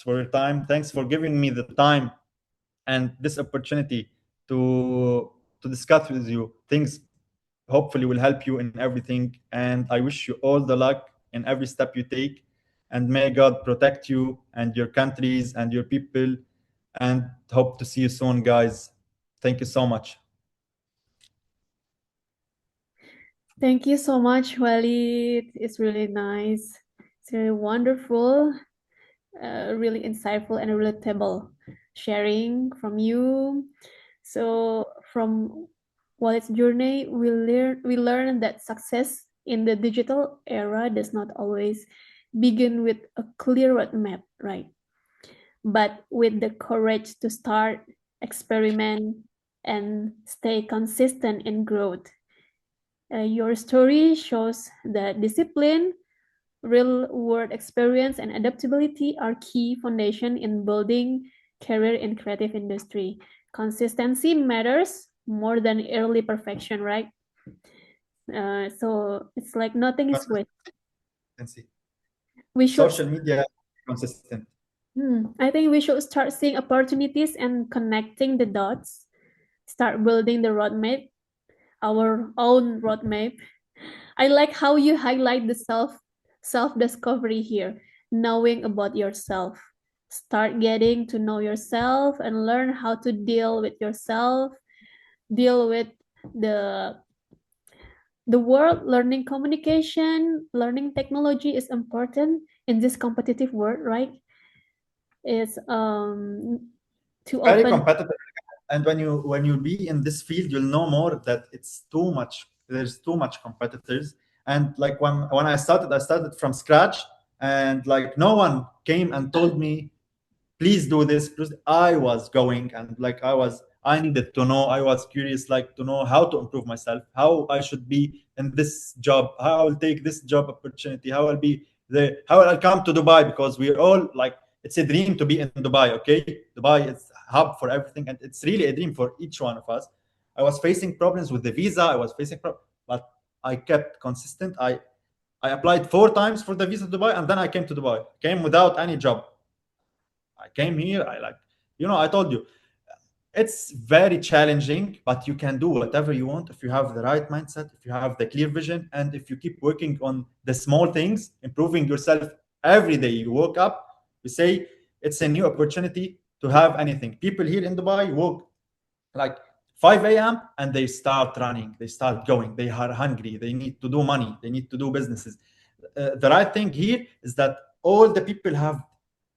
for your time. Thanks for giving me the time and this opportunity to discuss with you things hopefully will help you in everything. And I wish you all the luck in every step you take. And may God protect you and your countries and your people. And hope to see you soon, guys. Thank you so much. Thank you so much, Walid. It's really nice. It's really wonderful, really insightful and relatable sharing from you. So from Walid's journey, we learn that success in the digital era does not always begin with a clear roadmap, right? But with the courage to start, experiment, and stay consistent in growth. Your story shows that discipline, real-world experience, and adaptability are key foundation in building career in creative industry. Consistency matters more than early perfection, right? So it's like nothing is waste. We should social media consistent. I think we should start seeing opportunities and connecting the dots. Start building the roadmap, our own roadmap. I like how you highlight the self-discovery here, knowing about yourself. Start getting to know yourself and learn how to deal with yourself, deal with the world. Learning communication, learning technology is important in this competitive world, right? It's to Very open. competitive. And when you be in this field, you'll know more that it's too much. There's too much competitors. And like when I started from scratch, and like no one came and told me, please do this. I was going, and like I needed to know. I was curious, like to know how to improve myself, how I should be in this job, how I'll take this job opportunity, how I'll come to Dubai, because we're all like it's a dream to be in Dubai. Okay, Dubai is a hub for everything, and it's really a dream for each one of us. I was facing problems with the visa. I was facing but I kept consistent. I applied 4 times for the visa to Dubai, and then I came to Dubai. Came without any job. I came here. I told you, it's very challenging, but you can do whatever you want if you have the right mindset, if you have the clear vision, and if you keep working on the small things, improving yourself every day. You woke up, you say it's a new opportunity to have anything. People here in Dubai woke like 5 a.m. and they start running, they start going, they are hungry, they need to do money, they need to do businesses. The right thing here is that all the people have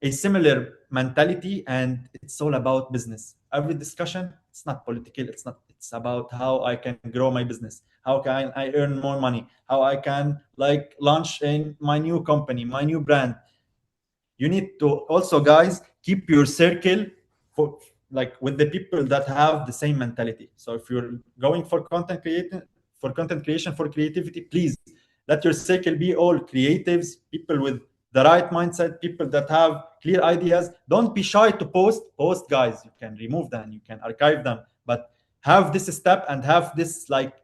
a similar mentality, and it's all about business. Every discussion, it's not political, it's about how I can grow my business, how can I earn more money, how I can like launch in my new company, my new brand. You need to also, guys, keep your circle for like with the people that have the same mentality. So if you're going for content creation, for creativity, please let your circle be all creatives, people with the right mindset, people that have clear ideas. Don't be shy to post, guys. You can remove them, you can archive them, but have this step and have this like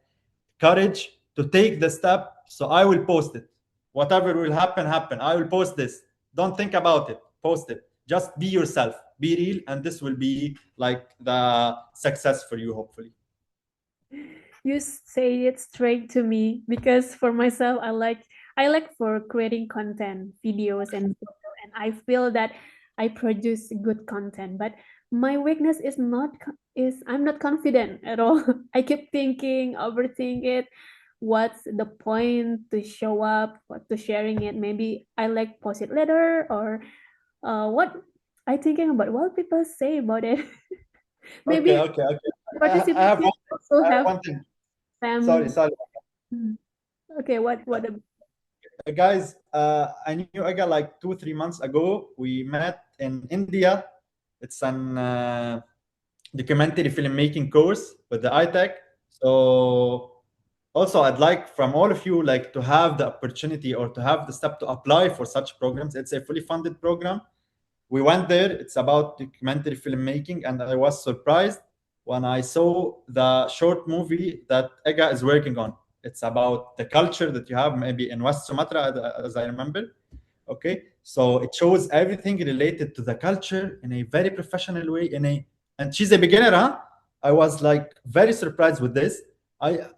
courage to take the step. So I will post it, whatever will happen, I will post this. Don't think about it, post it. Just be yourself, be real, and this will be like the success for you, hopefully. You say it straight to me, because for myself, I like for creating content, videos and photo, and I feel that I produce good content. But my weakness is I'm not confident at all. I keep thinking, overthink it. What's the point to show up, what to sharing it? Maybe I like post it later, or what I thinking about what people say about it. Maybe Okay. participants I have also have one thing. some. Sorry. Okay, what Guys, I knew Aga like 2-3 months ago. We met in India. It's an documentary filmmaking course with the iTech. So also, I'd like from all of you like to have the opportunity or to have the step to apply for such programs. It's a fully funded program. We went there. It's about documentary filmmaking, and I was surprised when I saw the short movie that Ega is working on. It's about the culture that you have maybe in West Sumatra, as I remember. Okay, so it shows everything related to the culture in a very professional way. And she's a beginner, huh? I was like very surprised with this.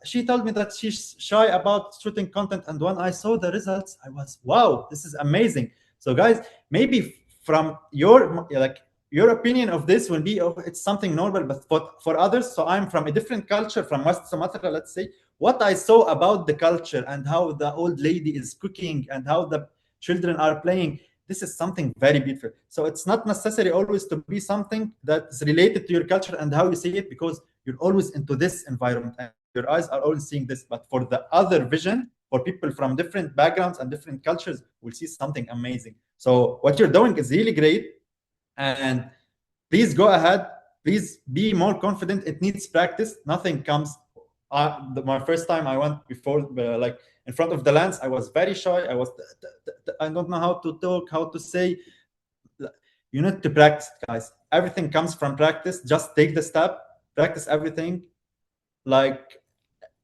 She told me that she's shy about shooting content, and when I saw the results, I was, wow, this is amazing. So guys, maybe from your opinion of this will be, oh, it's something normal, but for others, so I'm from a different culture, from West Sumatra, let's say, what I saw about the culture and how the old lady is cooking and how the children are playing, this is something very beautiful. So it's not necessary always to be something that's related to your culture and how you see it, because you're always into this environment and your eyes are always seeing this. But for the other vision, for people from different backgrounds and different cultures, will see something amazing. So what you're doing is really great, and please go ahead. Please be more confident. It needs practice. Nothing comes. My first time I went before, like in front of the lens, I was very shy. I don't know how to talk, how to say. You need to practice, guys. Everything comes from practice. Just take the step, practice everything. Like,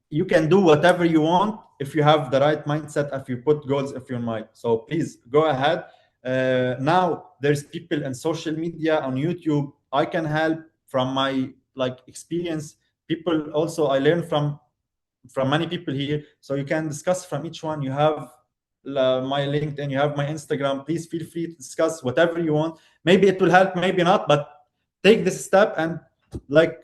you can do whatever you want if you have the right mindset, if you put goals in your mind. So please go ahead. Now there's people in social media, on YouTube. I can help from my like experience. People also, I learn from many people here. So you can discuss from each one. You have my LinkedIn, you have my Instagram. Please feel free to discuss whatever you want. Maybe it will help, maybe not, but take this step and like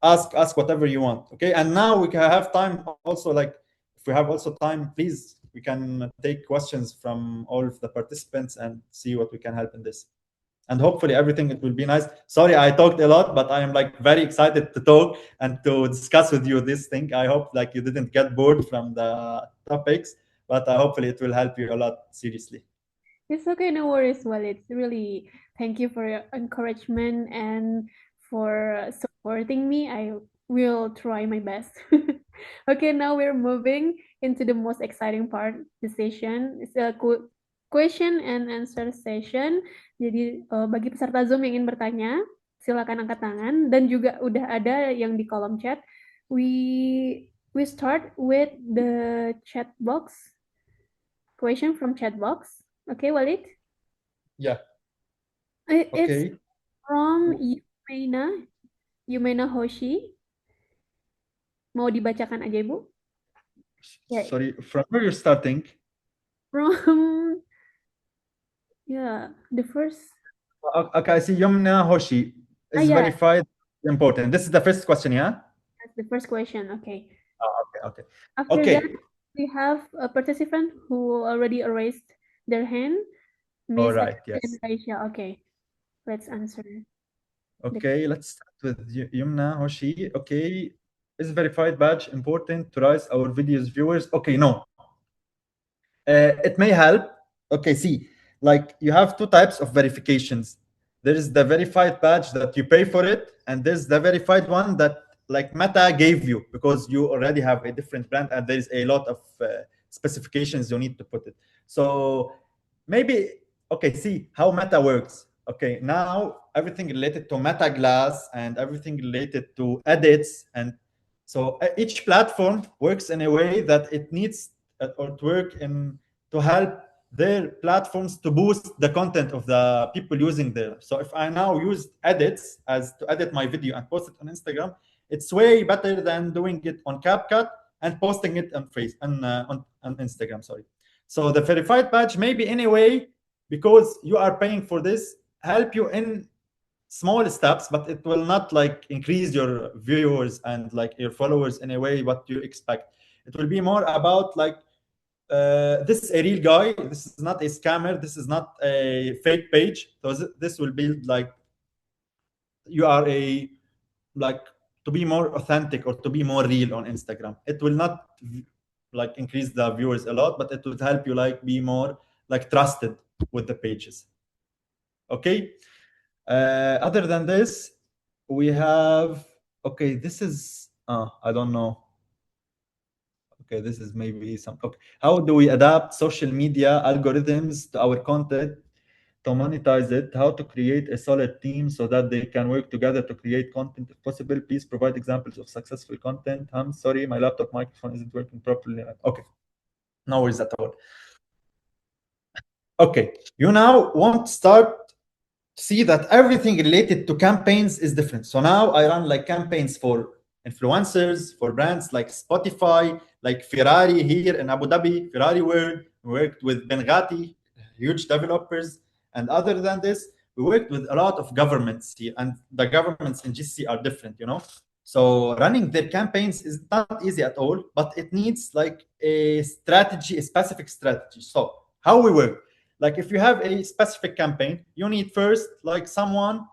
ask whatever you want. Okay, and now we can have time also, like if we have also time, please, we can take questions from all of the participants and see what we can help in this. And hopefully everything, it will be nice. Sorry, I talked a lot, but I am like very excited to talk and to discuss with you this thing. I hope like you didn't get bored from the topics, but hopefully it will help you a lot, seriously. It's okay, no worries. Well, it's really, thank you for your encouragement and for supporting me. I will try my best. Okay, now we're moving into the most exciting part, the session. It's a question and answer session. Jadi bagi peserta Zoom yang ingin bertanya, silakan angkat tangan dan juga udah ada yang di kolom chat. We start with the chat box. Question from chat box. Okay, Walid? Yeah. It's Okay. from Yumena Hoshi. Mau dibacakan aja, Ibu? Yeah. Sorry, from where you're starting? From the first. Okay, I see Yumna Hoshi is yeah. verified important. This is the first question, yeah? That's the first question. Okay. Okay. After Okay. that, we have a participant who already raised their hand. All Miss right, yes. Aisha. Okay, let's answer. Okay, let's start with Yumna Hoshi. Okay, is verified badge important to rise our videos viewers? Okay, no. It may help. Okay, see, like you have two types of verifications. There is the verified badge that you pay for it, and there's the verified one that like Meta gave you because you already have a different brand and there's a lot of specifications you need to put it. So maybe, okay, see how Meta works. Okay, now everything related to Meta Glass and everything related to edits, and so each platform works in a way that it needs or to work in to help their platforms to boost the content of the people using there. So if I now use edits as to edit my video and post it on Instagram, it's way better than doing it on CapCut and posting it on on Instagram. Sorry. So the verified badge maybe anyway, because you are paying for this, help you in small steps, but it will not like increase your viewers and like your followers in a way what you expect. It will be more about like this is a real guy, this is not a scammer, this is not a fake page. So this will be like you are a like to be more authentic or to be more real on Instagram. It will not like increase the viewers a lot, but it will help you like be more like trusted with the pages. Okay. Other than this, we have, okay, this is, I don't know. Okay, this is maybe some, okay. How do we adapt social media algorithms to our content to monetize it? How to create a solid team so that they can work together to create content if possible? Please provide examples of successful content. I'm sorry, my laptop microphone isn't working properly. Okay, no worries at all. Okay, you now want to start see that everything related to campaigns is different. So now I run like campaigns for influencers, for brands like Spotify, like Ferrari here in Abu Dhabi, Ferrari World. We worked with Bengati, huge developers. And other than this, we worked with a lot of governments here, and the governments in GCC are different, you know. So running their campaigns is not easy at all, but it needs like a strategy, a specific strategy. So how we work, like if you have a specific campaign, you need first like someone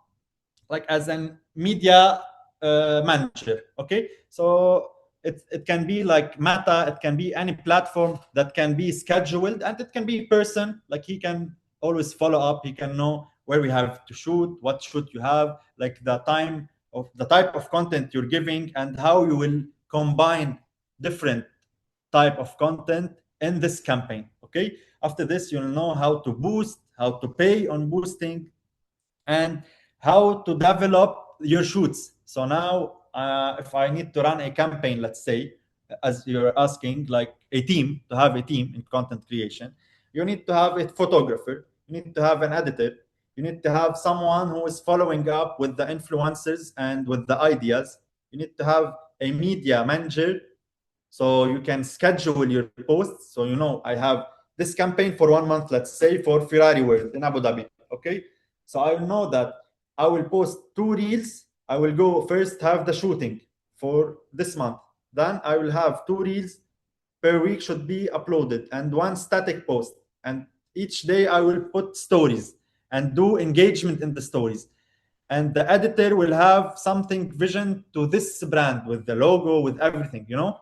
like as an media manager. Okay, so it can be like Meta, it can be any platform that can be scheduled, and it can be person, like he can always follow up, he can know where we have to shoot, what shoot you have, like the time of the type of content you're giving, and how you will combine different type of content in this campaign. Okay, after this you'll know how to boost, how to pay on boosting, and how to develop your shoots. So now if I need to run a campaign, let's say, as you're asking, like a team, to have a team in content creation, you need to have a photographer, you need to have an editor, you need to have someone who is following up with the influencers and with the ideas, you need to have a media manager so you can schedule your posts. So you know I have this campaign for 1 month, let's say for Ferrari World in Abu Dhabi. Okay, so I know that I will post 2 reels. I will go first have the shooting for this month, then I will have 2 reels per week should be uploaded and 1 static post, and each day I will put stories and do engagement in the stories, and the editor will have something vision to this brand with the logo, with everything, you know.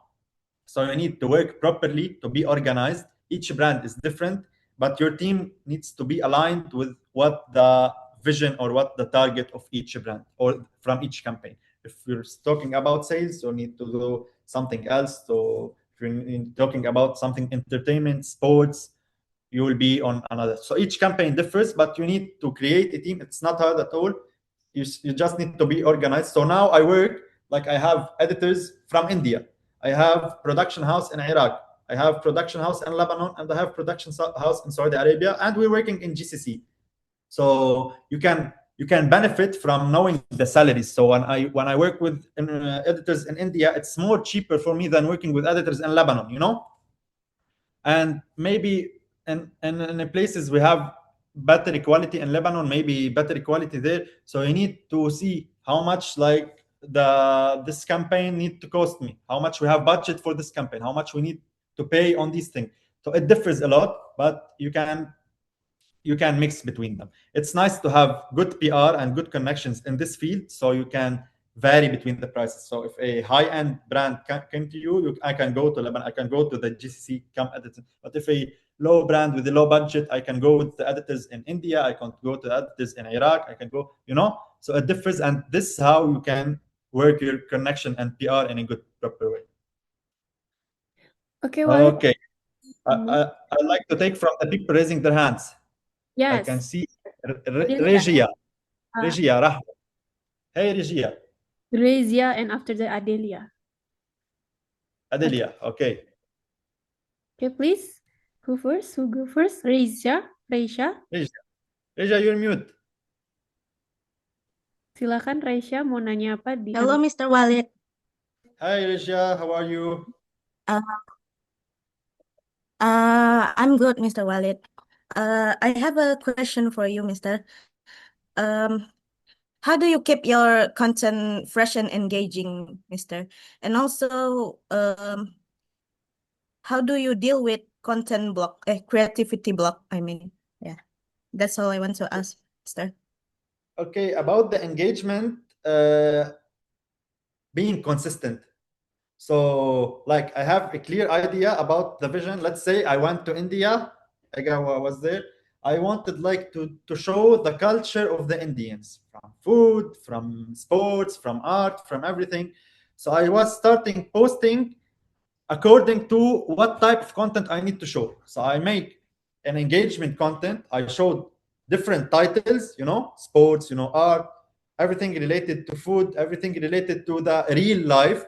So you need to work properly to be organized. Each brand is different, but your team needs to be aligned with what the vision or what the target of each brand or from each campaign. If you're talking about sales, you need to do something else. So if you're talking about something entertainment, sports, you will be on another. So each campaign differs, but you need to create a team. It's not hard at all. You just need to be organized. So now I work, like I have editors from India. I have production house in Iraq. I have production house in Lebanon, and I have production house in Saudi Arabia, and we're working in GCC. So you can benefit from knowing the salaries. So when I work with editors in India, it's more cheaper for me than working with editors in Lebanon, you know. And maybe in places we have better quality in Lebanon, maybe better quality there. So you need to see how much like this campaign need to cost me, how much we have budget for this campaign, how much we need to pay on these things. So it differs a lot, but you can mix between them. It's nice to have good PR and good connections in this field, so you can vary between the prices. So if a high-end brand came to you, I can go to Lebanon, I can go to the GCC editor. But if a low brand with a low budget, I can go with the editors in India, I can go to the editors in Iraq, I can go, you know. So it differs, and this is how you can work your connection and PR in a good, proper way. Okay, Walid. Okay. I'd like to take from the people raising their hands. Yes. I can see Regia. Regia, Rahma. Hey, Regia. Regia, and after that, Adelia. Adelia, okay. Okay, please. Who first? Who go first? Regia. Regia, you're mute. Silakan Regia, mau nanya apa di? Hello, Mr. Walid. Hi, Regia. How are you? I'm good, Mr. Walid. I have a question for you, Mr. How do you keep your content fresh and engaging, Mr.? And also, how do you deal with content block, creativity block? I mean, yeah, that's all I want to ask, Mr. Okay, about the engagement, being consistent. So, like, I have a clear idea about the vision. Let's say I went to India, I was there. I wanted like to show the culture of the Indians, from food, from sports, from art, from everything. So I was starting posting according to what type of content I need to show. So I make an engagement content. I showed different titles, you know, sports, you know, art, everything related to food, everything related to the real life.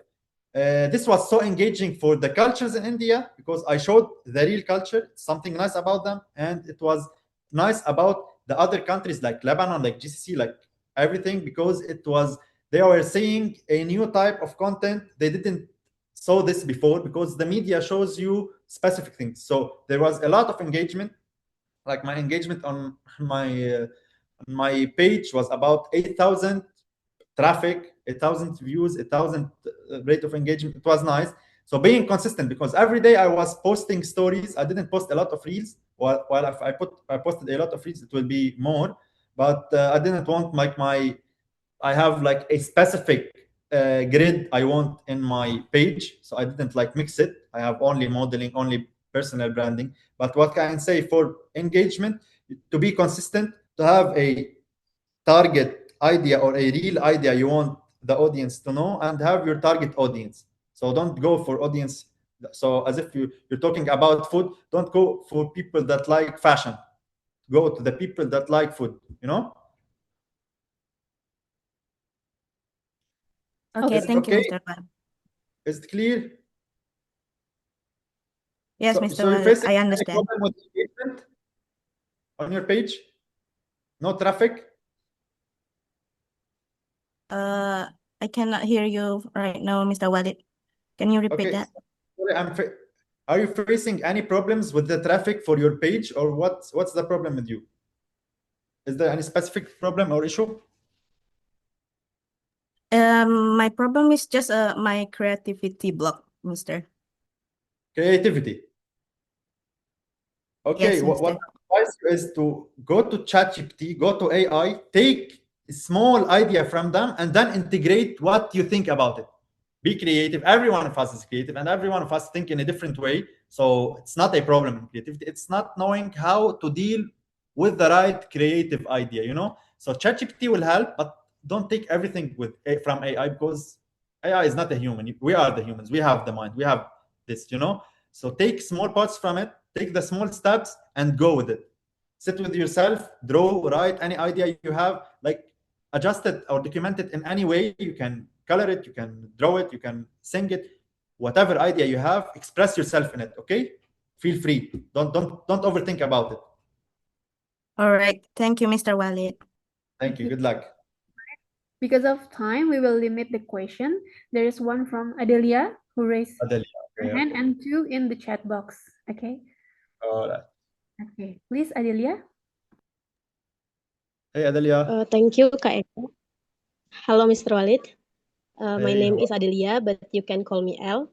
This was so engaging for the cultures in India because I showed the real culture, something nice about them, and it was nice about the other countries like Lebanon, like GCC, like everything, because they were seeing a new type of content. They didn't saw this before because the media shows you specific things. So there was a lot of engagement. Like my engagement on my page was about 8,000 traffic, 1,000 views, 1,000 rate of engagement. It was nice. So being consistent, because every day I was posting stories. I didn't post a lot of reels. While if I posted a lot of reels, it will be more. But I didn't want like I have like a specific grid I want in my page. So I didn't like mix it. I have only modeling, only personal branding. But what can I say for engagement? To be consistent, to have a target idea or a real idea you want the audience to know, and have your target audience. So don't go for audience. So as if you're talking about food, don't go for people that like fashion. Go to the people that like food, you know? Okay, thank you, Mr. Walid. Is it clear? Yes, Mr. Walid, I understand. Problem with engagement on your page? No traffic? I cannot hear you right now, Mr. Walid. Can you repeat that? Are you facing any problems with the traffic for your page, or what's the problem with you? Is there any specific problem or issue? My problem is just my creativity block, Mr. Creativity. Okay, Yes, what I advise you is to go to ChatGPT, go to AI, take a small idea from them, and then integrate what you think about it. Be creative. Every one of us is creative, and every one of us think in a different way. So it's not a problem in creativity. It's not knowing how to deal with the right creative idea, you know? So ChatGPT will help, but don't take everything from AI, because AI is not a human. We are the humans. We have the mind. We have this, you know? So take small parts from it, take the small steps, and go with it. Sit with yourself, draw, write any idea you have, like adjust it or document it in any way. You can color it, you can draw it, you can sing it, whatever idea you have, express yourself in it. Okay, feel free. Don't overthink about it. All right. Thank you, Mr. Walid. Thank you. Good luck. Because of time, we will limit the question. There is one from Adelia who raised Adelia. her Okay, hand and 2 in the chat box. Okay. all right. Okay. Please, Adelia. Hey, Adelia. Thank you, Kak Eka. Hello, Mr. Walid. My Hey, name how is Adelia, but you can call me Elle.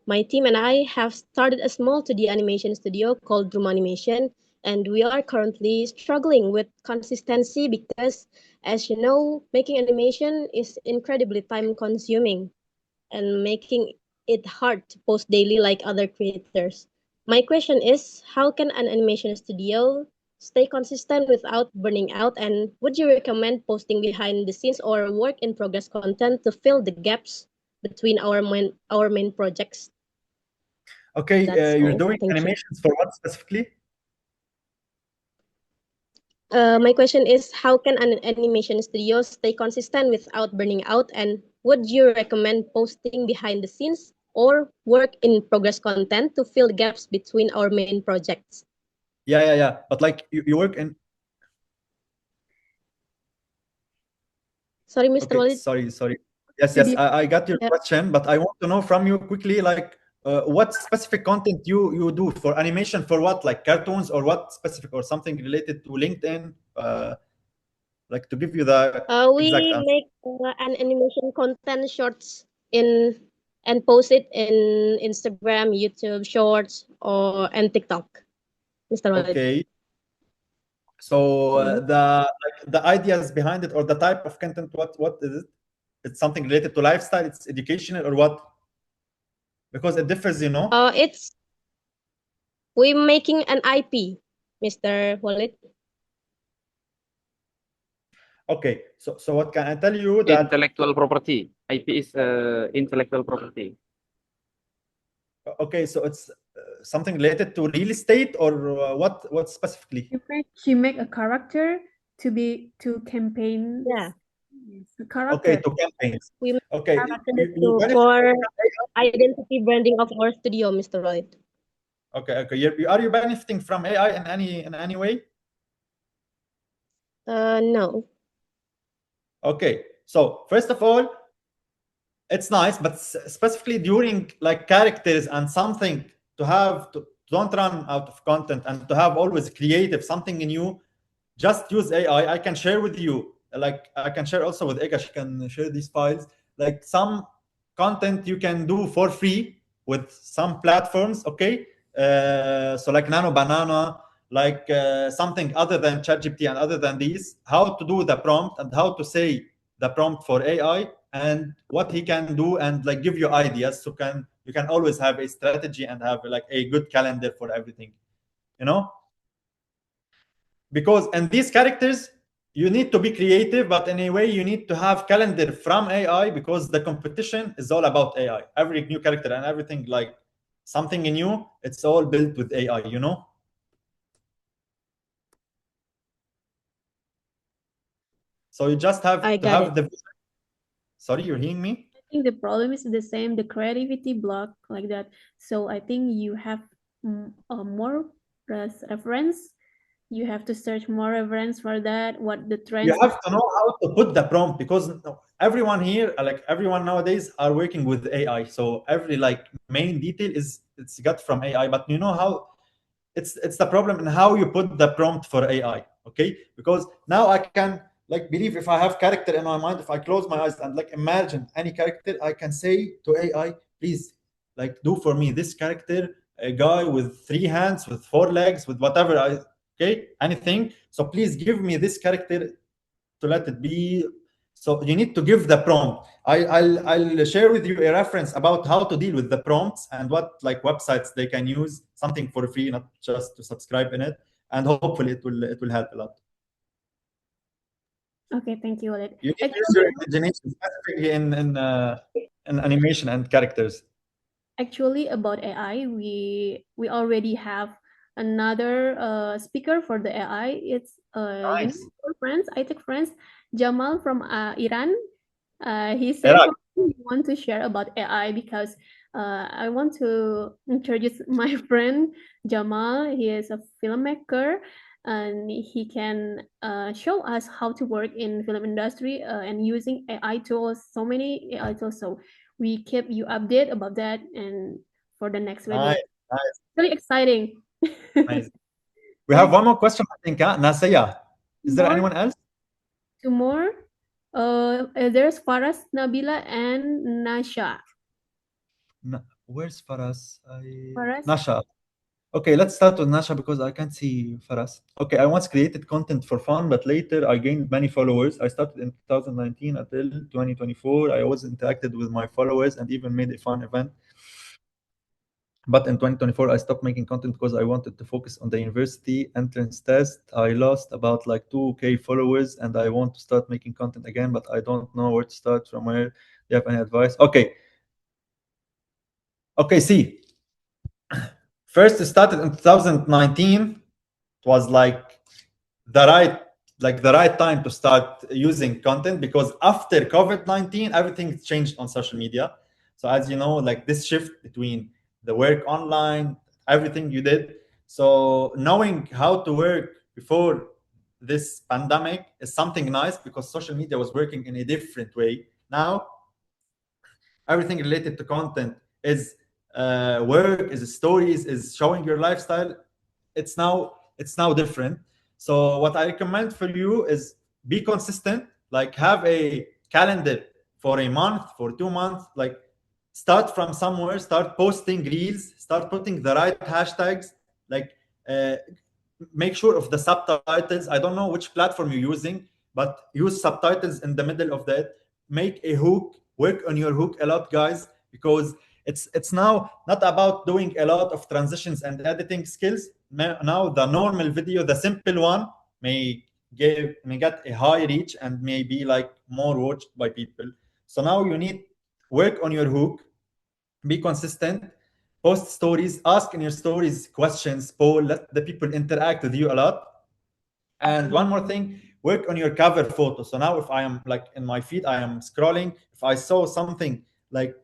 My team and I have started a small 2D animation studio called Room Animation, and we are currently struggling with consistency because, as you know, making animation is incredibly time-consuming and making it hard to post daily like other creators. My question is, how can an animation studio stay consistent without burning out? And would you recommend posting behind the scenes or work in progress content to fill the gaps between our main projects? Okay, That's you're all. doing Thank you. animations for what specifically? My question is, how can an animation studio stay consistent without burning out? And would you recommend posting behind the scenes or work in progress content to fill gaps between our main projects? Yeah. But like you work in. Sorry, Mr. Okay, Walid. sorry. Yes, Studio. I got your Yeah. question, but I want to know from you quickly, like, what specific content you do for animation, for what, like cartoons or what specific, or something related to LinkedIn, like to give you the We exact answer. make an animation content shorts and post it in Instagram, YouTube Shorts, and TikTok, Mr. Walid. Okay. So the ideas behind it or the type of content, what is it? It's something related to lifestyle, it's educational, or what? Because it differs, you know. We're making an IP, Mr. Walid. Okay, so what can I tell you that Intellectual property. IP is intellectual property. okay, so it's something related to real estate, or what specifically? She make a character to campaign. Yeah. Yes, a character. Okay, to campaigns. We make Okay, characters you benefit for from AI? identity branding of our studio, Mr. Walid. Okay. Are you benefiting from AI in any way? No. Okay, so first of all, it's nice, but specifically during like characters and something to have to don't run out of content and to have always creative something new, just use AI. I can share with you, like I can share also with Eka. She can share these files, like some content you can do for free with some platforms. Okay, so like Nano Banana, like something other than ChatGPT and other than these, how to do the prompt and how to say the prompt for AI and what he can do, and like give you ideas, so you can always have a strategy and have like a good calendar for everything, you know. Because in these characters you need to be creative, but in a way you need to have calendar from AI, because the competition is all about AI. Every new character and everything, like something new, it's all built with AI, you know. So you just have to have the. Sorry, you're hearing me? I think the problem is the same, the creativity block, like that. So I think you have more reference. You have to search more reference for that. What the trends. You have to know how to put the prompt, because everyone here, like everyone nowadays, are working with AI. So every like main detail it's got from AI. But you know how it's the problem in how you put the prompt for AI. Okay, because now I can like believe, if I have character in my mind, if I close my eyes and like imagine any character, I can say to AI, please like do for me this character, a guy with 3 hands, with 4 legs, with whatever okay, anything. So please give me this character to let it be. So you need to give the prompt. I'll share with you a reference about how to deal with the prompts and what like websites they can use, something for free, not just to subscribe in it, and hopefully it will help a lot. Okay, thank you, Walid. You need to use your imagination, specifically in animation and characters. Actually, about AI, we already have another speaker for the AI. It's Nice. friends, IT friends, Jamal from Iran. He said Iraq. he want to share about AI because I want to introduce my friend Jamal. He is a filmmaker and he can show us how to work in film industry and using AI tools, so many AI tools. So we keep you update about that and for the next webinar. Nice. Nice. Really exciting. Amazing. We have one more question, I think. Nasaya. Is there More? anyone else? Two more. There's Faras, Nabila, and Nasha. Where's Faras? Faras? Nasha. Okay, let's start with Nasha because I can't see Faras. Okay, I once created content for fun, but later I gained many followers. I started in 2019 until 2024. I always interacted with my followers and even made a fun event. But in 2024, I stopped making content because I wanted to focus on the university entrance test. I lost about like 2K followers and I want to start making content again, but I don't know where to start from. Where do you have any advice? Okay. Okay, see. First, it started in 2019. It was like the right time to start using content because after COVID-19, everything changed on social media. So as you know, like this shift between the work online, everything you did. So knowing how to work before this pandemic is something nice because social media was working in a different way. Now, everything related to content is work, is stories, is showing your lifestyle. It's now different. So what I recommend for you is be consistent, like have a calendar for a month, for 2 months, like start from somewhere, start posting reels, start putting the right hashtags, like make sure of the subtitles. I don't know which platform you're using, but use subtitles in the middle of that. Make a hook, work on your hook a lot, guys, because it's now not about doing a lot of transitions and editing skills. Now the normal video, the simple one, may get a high reach and may be like more watched by people. So now you need work on your hook, be consistent, post stories, ask in your stories questions, poll, let the people interact with you a lot. And one more thing, work on your cover photo. So now if I am like in my feed, I am scrolling, if I saw something like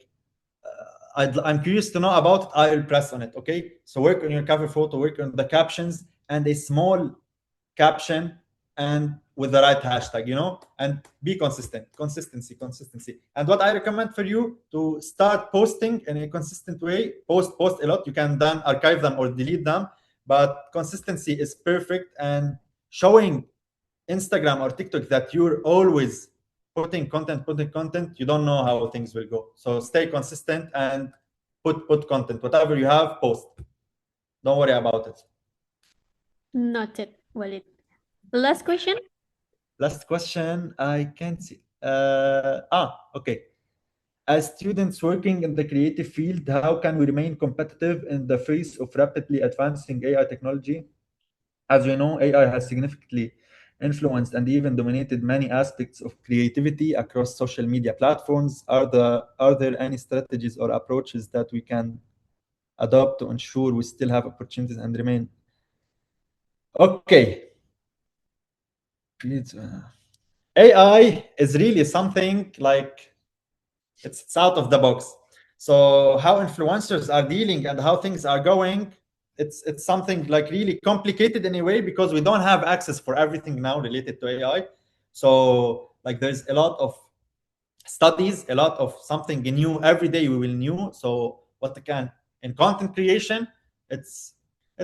I'm curious to know about it, I will press on it. Okay, so work on your cover photo, work on the captions, and a small caption and with the right hashtag, and be consistency. And what I recommend for you to start posting in a consistent way, post a lot. You can then archive them or delete them, but consistency is perfect. And showing Instagram or TikTok that you're always putting content, you don't know how things will go. So stay consistent and put content. Whatever you have, post. Don't worry about it. Noted, Walid. Last question. Last question. I can't see. Okay. As students working in the creative field, how can we remain competitive in the face of rapidly advancing AI technology? As we know, AI has significantly influenced and even dominated many aspects of creativity across social media platforms. Are there any strategies or approaches that we can adopt to ensure we still have opportunities and remain? Okay. AI is really something like it's out of the box. So how influencers are dealing and how things are going, it's something like really complicated in a way because we don't have access for everything now related to AI. So like there's a lot of studies, a lot of something new every day we will new. So what can in content creation, it's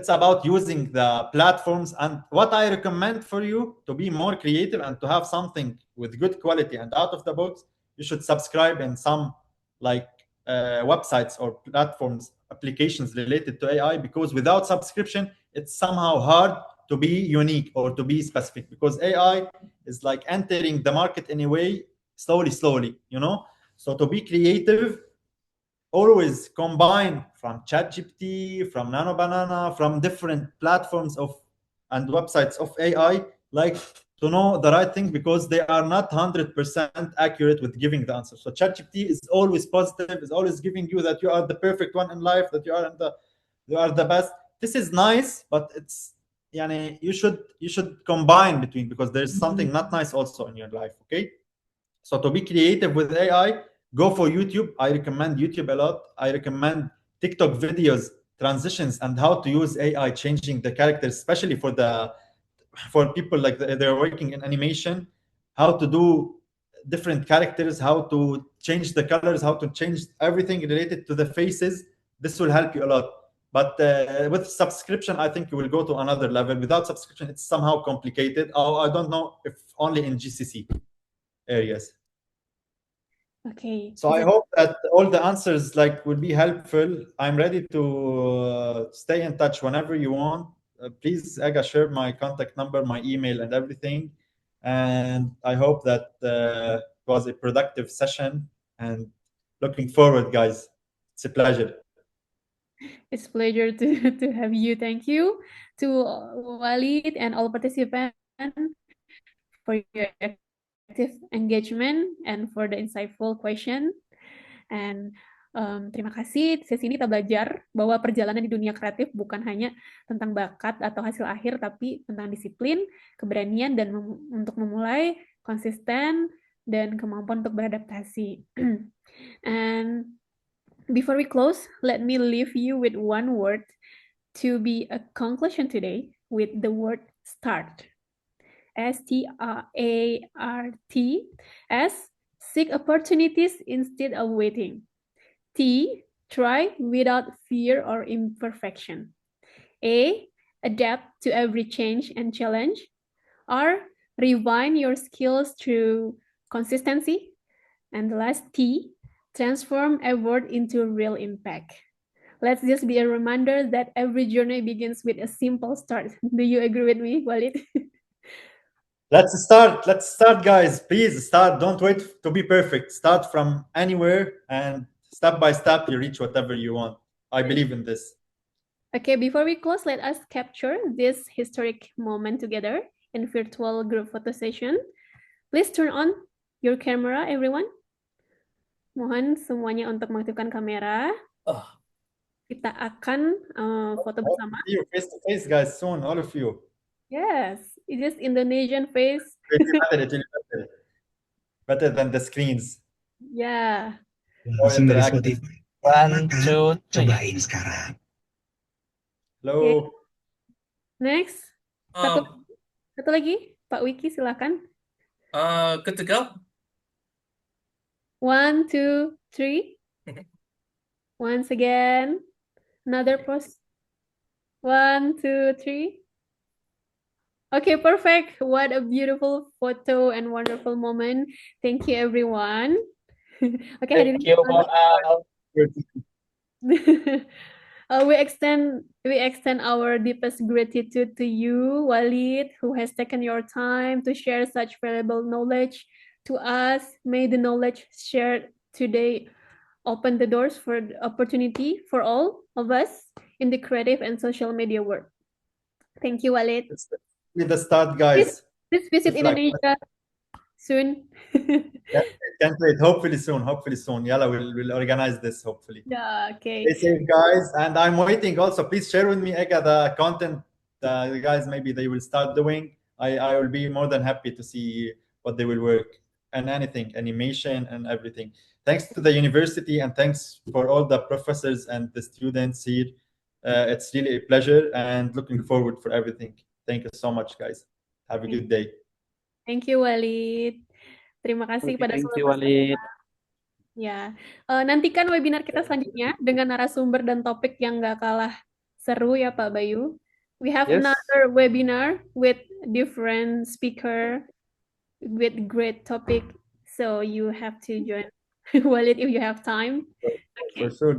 about using the platforms. And what I recommend for you to be more creative and to have something with good quality and out of the box, you should subscribe in some like websites or platforms, applications related to AI, because without subscription, it's somehow hard to be unique or to be specific, because AI is like entering the market in a way slowly, So to be creative, always combine from ChatGPT, from Nano Banana, from different platforms and websites of AI, like to know the right thing, because they are not 100% accurate with giving the answer. So ChatGPT is always positive, is always giving you that you are the perfect one in life, that you are the best. this is nice, but it's yani, you should combine between, because there's something not nice also in your life. Okay, so to be creative with AI, go for YouTube. I recommend YouTube a lot. I recommend TikTok videos, transitions, and how to use AI changing the characters, especially for people like they're working in animation, how to do different characters, how to change the colors, how to change everything related to the faces. This will help you a lot. But with subscription, I think you will go to another level. Without subscription, it's somehow complicated. Oh, I don't know if only in GCC areas. Okay. So I hope that all the answers will be helpful. I'm ready to stay in touch whenever you want. Please, Aga, share my contact number, my email, and everything. And I hope that it was a productive session. And looking forward, guys. It's a pleasure. It's a pleasure to have you. Thank you to Walid and all participants for your active engagement and for the insightful question. And terima kasih. Sesi ini kita belajar bahwa perjalanan di dunia kreatif bukan hanya tentang bakat atau hasil akhir, tapi tentang disiplin, keberanian, dan untuk memulai, konsisten, dan kemampuan untuk beradaptasi. And before we close, let me leave you with one word to be a conclusion today, with the word start. START. S, seek opportunities instead of waiting. T, try without fear or imperfection. A, adapt to every change and challenge. R, refine your skills through consistency. And the last T, transform effort into real impact. Let's just be a reminder that every journey begins with a simple start. Do you agree with me, Walid? Let's start, guys. Please start. Don't wait to be perfect. Start from anywhere, and step by step, you reach whatever you want. I believe in this. Okay, before we close, let us capture this historic moment together in virtual group photo session. Please turn on your camera, everyone. Mohon semuanya untuk mengaktifkan kamera. Kita akan foto bersama. See you face to face, guys, soon, all of you. Yes, it is Indonesian face. It will be better than the screens. Yeah. Langsung dari Spotify. 1, 2, 3. Cobain sekarang. Hello. Okay. Next. Satu lagi, Pak Wiki, silakan. Good to go. 1, 2, 3. Once again. Another pose. 1, 2, 3. Okay, perfect. What a beautiful photo and wonderful moment. Thank you, everyone. Okay, Thank you, Al. we extend our deepest gratitude to you, Walid, who has taken your time to share such valuable knowledge to us. May the knowledge shared today open the doors for the opportunity for all of us in the creative and social media world. Thank you, Walid. With the start, guys. Please visit Indonesia soon. Yeah, can't wait. Hopefully soon. Yalla, we'll organize this, hopefully. Yeah, okay. Stay safe, guys. And I'm waiting also. Please share with me, Ega, the content the guys maybe they will start doing. I will be more than happy to see what they will work and anything, animation and everything. Thanks to the university and thanks for all the professors and the students here. It's really a pleasure and looking forward for everything. Thank you so much, guys. Have a good day. Thank you, Walid. Terima kasih pada Thank you, seluruh Walid. Ya, nantikan webinar kita selanjutnya dengan narasumber dan topik yang gak kalah seru ya Pak Bayu. We have another webinar with different speaker with great topic, so you have to join Walid if you have time. For sure.